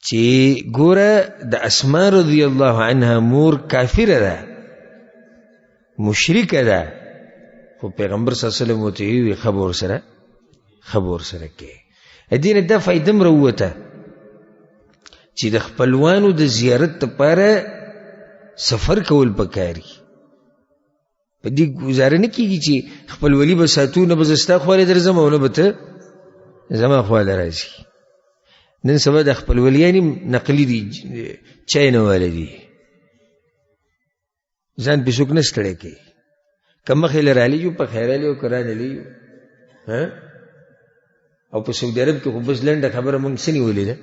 چې ګوره د اسماء رضی الله عنها مور کافره ده، مشرکه ده، خو پیغمبر صلی الله علیه وسلم ورته ویلي ښه به ورسره کې. دې نه دا فایده م راووته چې د خپلوانو د زیارت لپاره سفر کول پکاري. په دې ګزاره نه کېږي چې خپل ولی به ساتو، نه به زه ستا خواله درځم او نه به ته زما خواله راځي. نن سبا د خپلولیانې نقلي دي، چاینه والا دي، ځان پې څوک نه ستړی کوي. که مخې له رالی جو په خیرالی او که رانلی یو او په سعودي عرب کې خو بس لنډه خبره موږ څه نیولې ده،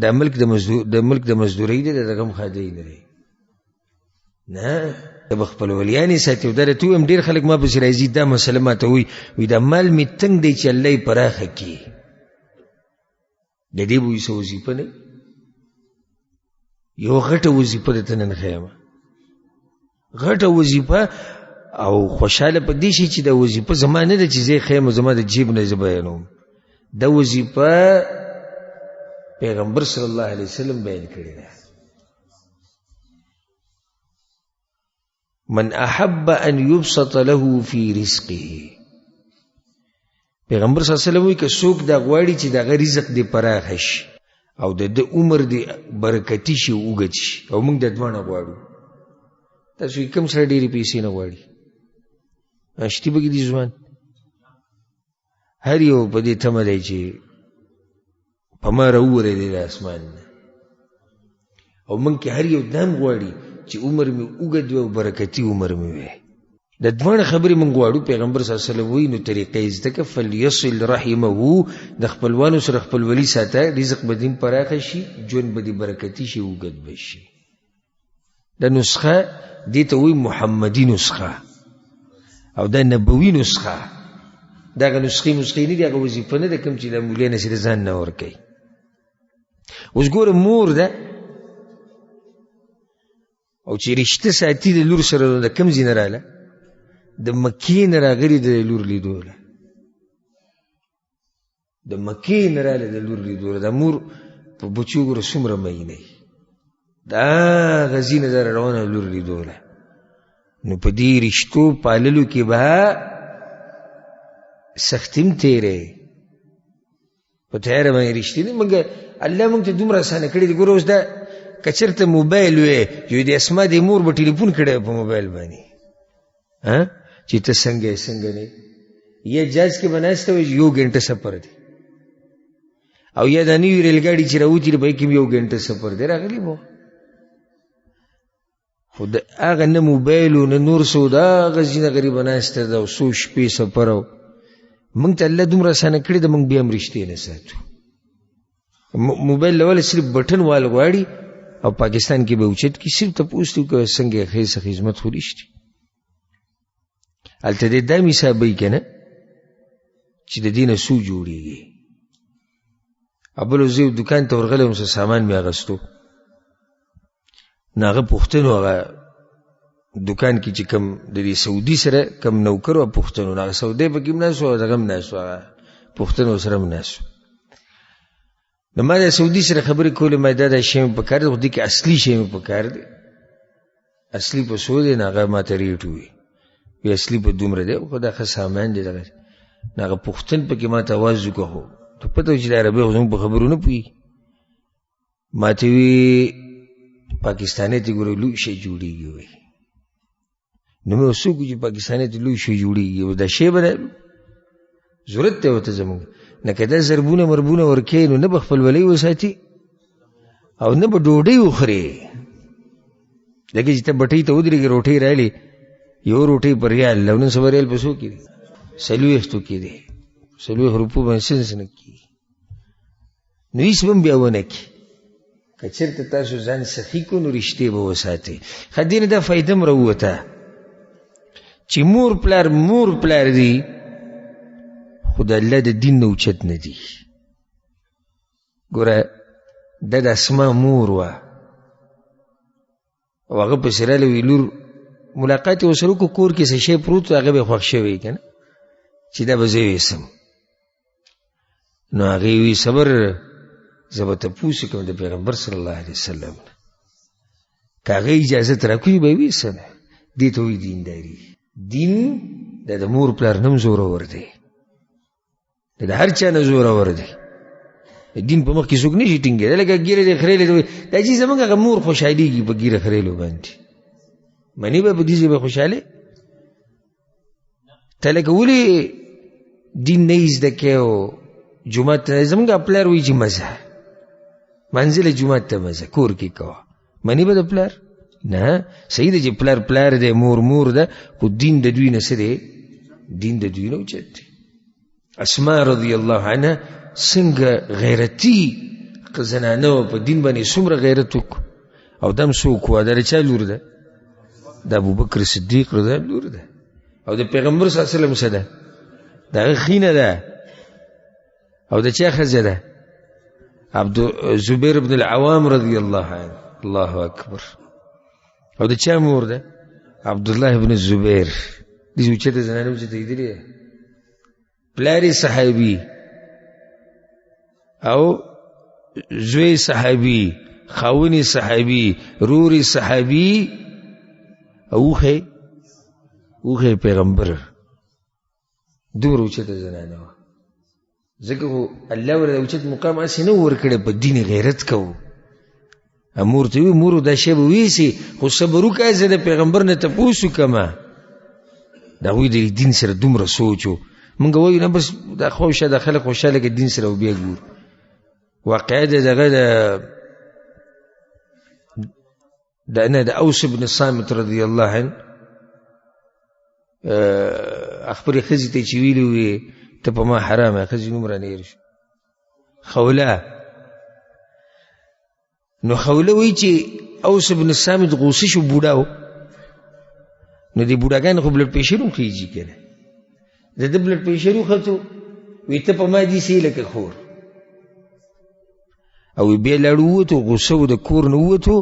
دا ملک د مزدورۍ دی، د دغه هم خادی نه دی. نه ته به خپلولیانې ساتي. او دا راته ووایم ډېر خلک ما پسې راځي دا مسله ماته وایي، وایي دا مال مې تنګ دی چې الله یې پراخه کړي. د دې به وایي څه وظیفه نه، یو غټه وظیفه درته نن ښیمه، غټه وظیفه. او خوشحاله په دې شي چې دا وظیفه زما نه ده چې زه یې ښیم زما د جیب نه زه بیانوم. دا وظیفه پیغمبر صلی الله علیه وسلم بیان کړی ده. من احب ان یبسط له فی رزقه، پیغمبر صلی الله علیه وسلم وایي که څوک دا غواړي چې دغه رزق دې پراخه شي او د عمر دې برکتي شي، اوږد شي، او موږ د دواړه غواړو. تاسو یې کوم سره ډېرې پیسې نه غواړي؟ شتي پکې دي ځوان، هر یو په دې تمه دی چې په ما راوورېدی د اسمان نه، او موږ کې هر یو دام غواړي چې عمر مې اوږد وي او برکتي عمر مې وي. د دواړه خبرې موږ غواړو. پیغمبر صلی الله علیه وسلم وایي نو طریقه یې زده کړه، فلیصل رحمه، د خپلوانو سره خپلولي ساته، رزق به دې پراخه شي، ژوند به دې برکتي شي، اوږد به شي. دا نسخه دې ته وایي محمدي نسخه، او دا نبوي نسخه. دغه نسخې نه دي، هغه وظیفه نه ده کوم چې د مولیانو سره ځان نه ورکوي. اوس ګوره مور ده او چې رشته ساتي د لور سره، د کوم ځای نه راله؟ د مکې نه راغلي د لور لیدوله، د مکې نه راله د لور لیدوله. د مور په بچو ګوره څومره مینه وي، دا غزي نه در روانه لور لیدوله. نو په دې رشتو پاللو کې به سختیم تیرې په تیاره باندې رشتې نه. موږ الله موږ ته دومره اسانه کړي دي. ګوره اوس دا که چېرته موبایل وی یو د اسما د مور به ټلیفون کړی په موبایل باندې چې ته څنګه یې څنګه نه، یا جاز کې به ناسته وي 1 غنټه سفر دی، او یا دا نوي ریلګاډي چې راوتي دی په کې 1 غنټه سفر دی راغلی به. خو د هغه نه موبایل او نه نور څه، د هغه ځینه غریبه ناسته ده او څو شپې سفر. او موږ ته الله دومره اسانه کړي ده، موږ بیا هم رښتې نه ساتو. موبایل له ولې صرف بټن وال غواړي او پاکستان کې به اوچت کې صرف تپوس ته کوي څنګه ښه خدمت خو رښتې هلته دې دا حسابوي که نه چې د دې نه څو جوړېږي. بل زه یو دوکان ته ورغلی وم، څه سامان مې اخیستو، نو هغه پوښتنو، هغه دوکان کې چې کوم د دې سعودي سره کوم نوکر و پوښتنو، هغه سعودی پکې هم ناست و او دغه هم ناست و، هغه پوښتنو سره هم ناست و. نو ما د سعودي سره خبرې کولې، ما دا شی مې پکار دی، خو دې کې اصلي شی مې پکار دی، اصلي په څو دی؟ نو هغه ما ته ریټ ووایي، وی اصلي په دومره دی، خو دا ښه سامان دی دغه. نو هغه پوښتن پکې ما ته آواز وکړه، خو ته پته وي چې د عربۍ خو زموږ په خبرو نه پوهېږي. ما ته وی پاکستاني ته ګوره لوی شی جوړېږي وایي. نو مې څوک چې پاکستاني ته لوی شی جوړېږي، دا شی به ضرورت دی ورته زموږ، نه که دا ضربونه مربونه ورکوي نو نه به خپلولۍ وساتي او نه به ډوډۍ وخورې. لکه چې ته بټۍ ته ودرېږې، روټۍ راغلې، یو روټۍ په ریال، او نن سبا ریال په څو کې دی؟ 40 کې دی، 40 روپو باندې څه نه کېږي. نو هېڅ به هم بیا ونه کړي. که چېرته تاسو ځان سخي کړو نو رشتې به وساتئ. ښه دې نه دا فایده هم راووته چې مور پلار دی، خو د الله د دین نه اوچت نه دي. ګوره دا د اسما مور وه او هغه پسې راغلی وي لور، ملاقات یې ورسره وکړو، کور کې څه شی پروت و، هغه به یې خوښ شوی که نه چې دا به زه ویسم. نو هغې وی صبر، زه به تپوس کوم د پیغمبر صلی الله علیه وسلم نه، که هغه اجازت راکوي به یې ویسم. دې ته وایي دینداري. دین دا د مور پلار نه هم زورور دی، دا د هر چا نه زورور دی. دین په مخ کې څوک نه شي ټینګېدی. لکه ګیره دې خریلې دی، دا چې زموږ هغه مور خوشحالېږي په ګیره خریلو باندې، منې به په دې ځای به خوشحالې. ته لکه ولې دین نه زده کوي او جومات ته زموږ پلار وایي چې مزه منزل جومات ته مزه کور کې کوه منی به د پلار نه صحیح ده چې پلار دی مور ده خو دین د دوی نه څه دی دین د دوی نه اوچت دی اسماء رضی الله عنها څنګه غیرتي زنانه په دین باندې څومره غیرت وکړو او دم څوک وه د چا لور ده د ابوبکر صدیق رضی الله لور ده او د پیغمبر صلی الله علیه وسلم څه ده د هغه خینه ده او د چا ښځه ده زبیر بن العوام رضی الله عنه الله اکبر او د چا مور ده عبدالله بن الزبیر دې اوچته زنانه اوچته لیدلې ده پلاری صحابي او زوی صحابي خاوني صحابي روري صحابي اوخه پیغمبر دومره اوچته زنانه وه ځکه خو الله ورته اوچت مقام هسې نه ورکړی په دین غیرت کوو مور ته وي مورو دا شی به ویسي خو صبر وکړه زه د پیغمبر نه تپوس وکړمه د هغوی د دین سره دومره سوچ و مونږ وایو نه بس دا خوشه د خلک خوشحاله که دین سره و بیا ګورو واقعه د دغه د اوس بن صامت رضی الله عنه خپلې ښځې ته چې ویلي وې ته په ما حرامه ښځې نوم رانه هېر شو خوله نو خوله وایي چې اوس بن صامت غوسه شو بوډا و نو دې بوډاګانو خو بلډ پریشر هم خېږي که نه د ده بلډ پریشر وختو وایي ته په ما دېسې لکه خور او بیا لاړ ووتو غوسه و د کور نه ووتو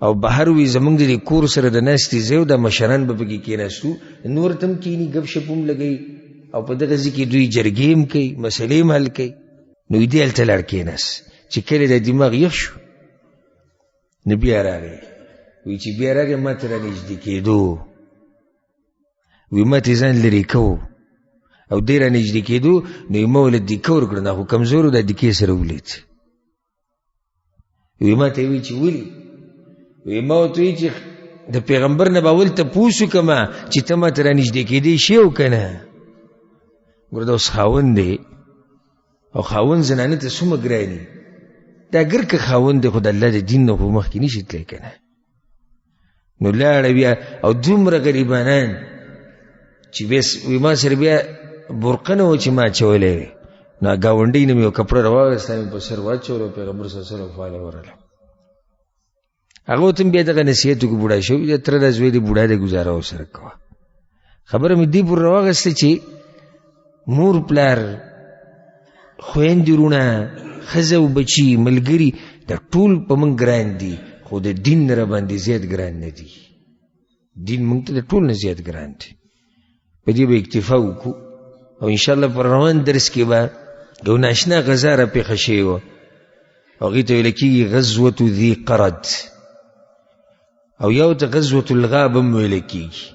او بهر وی زمونږ د کور سره د ناستې ځای و دا مشران به پکې کېناستو نور ته هم کښېني ګپ شپ هم لګوي او په دغه ځای کې دوی جرګې هم کوي مسلې هم حل کوي نو دې هلته لاړ کېناست چې کله د دماغ یخ شو نو بیا راغی وایي چې بیا راغی ما ته رانږدې کېدو وایي ما ته ځان لرې کوو او دی رانږدې کېدو نو یې ما ولې دیکه ورکړه دا خو کمزور و دا دیکې سره ولید وایي ما ته یې وایي چې ولې وی ما ورته وی چې د پیغمبر نه به اول تپوس وکړمه چې ته ما ته رانږدې کېدی شې او که نه ګوره دا اوس خاوند دی او خاوند زنانه ته څومره ګراني دا اګر که خاوند دی خو د الله د دین نه خو مخکې نشي تللی که نه نو لاړه بیا او دومره غریبانان چې بیا وی ما سره بیا برقه نه و چې ما اچولی وی نو ګاونډۍ نه مې یو کپړه راواغېسته مې په سر واچولو پیغمبر صلی الله علیه وسلم فاله ورله هغه ته بیا دغه نصیحت وکړو بوډا شوي تره دا زوی دی بوډا دی ګزاره ورسره کوه خبره مې دې پورې راواغېسته چې مور پلار خویندې وروڼه ښځه او بچي ملګري دا ټول په موږ ګران دي خو د دین نه راباندې زیات ګران نه دي دین موږ ته د ټول نه زیات ګران دی په دې به اکتفا وکړو او انشاءالله پر روان درس کې به یو ناشنا غذا راپېښه شوې وه هغې ته ویل کېږي غزوة ذي قرد او یو ته غزوة الغاب هم ویل کېږي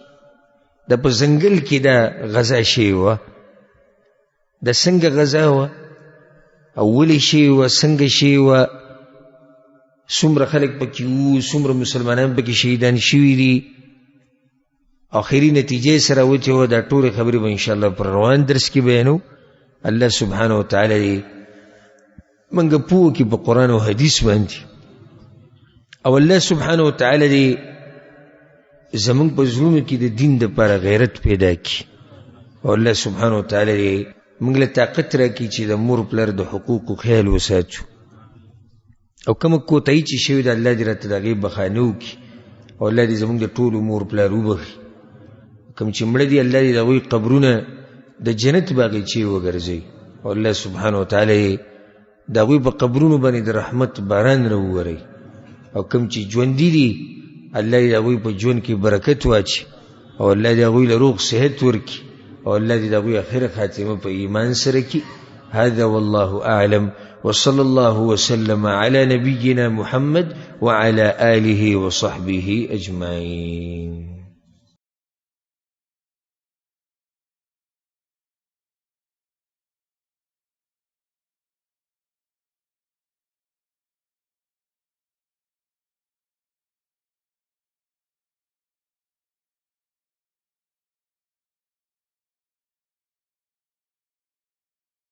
دا په ځنګل کې دا غذا شوې وه دا څنګه غذا وه او ولې شوې وه څنګه شوې وه څومره خلک پکې وو څومره مسلمانان پکې شهیدان شوي دي آخري نتیجې سره وتې وه دا ټولې خبرې به انشاءالله پر روان درس کې بیانو الله سبحانه وتعالی دې موږ پوه کړي په قرآن او حدیث باندې او الله سبحانه وتعالی دې زمونږ په زړونو کې د دین دپاره غیرت پیدا کړي او الله سبحانه وتعالی دې موږ له طاقت راکړي چې د مور پلار د حقوقو خیال وساتو او کومه کوتاهي چې شوې ده الله دې راته د هغې بخانه وکړي او الله دې زمونږ د ټولو مور پلار وبخي کوم چې مړه دي الله دې د هغوی قبرونه د جنت باغچې وګرځوي او الله سبحانه وتعالی د هغوی په قبرونو باندې د رحمت باران راووروي او کوم چې ژوندي دي الله دې د هغوی په ژوند کې برکت واچي او الله دې هغوی له روغ صحت ورکړي او الله دې د هغوی اخره خاتمه په ایمان سره کړي هذا والله أعلم وصلى الله وسلم على نبينا محمد وعلى آله وصحبه أجمعين.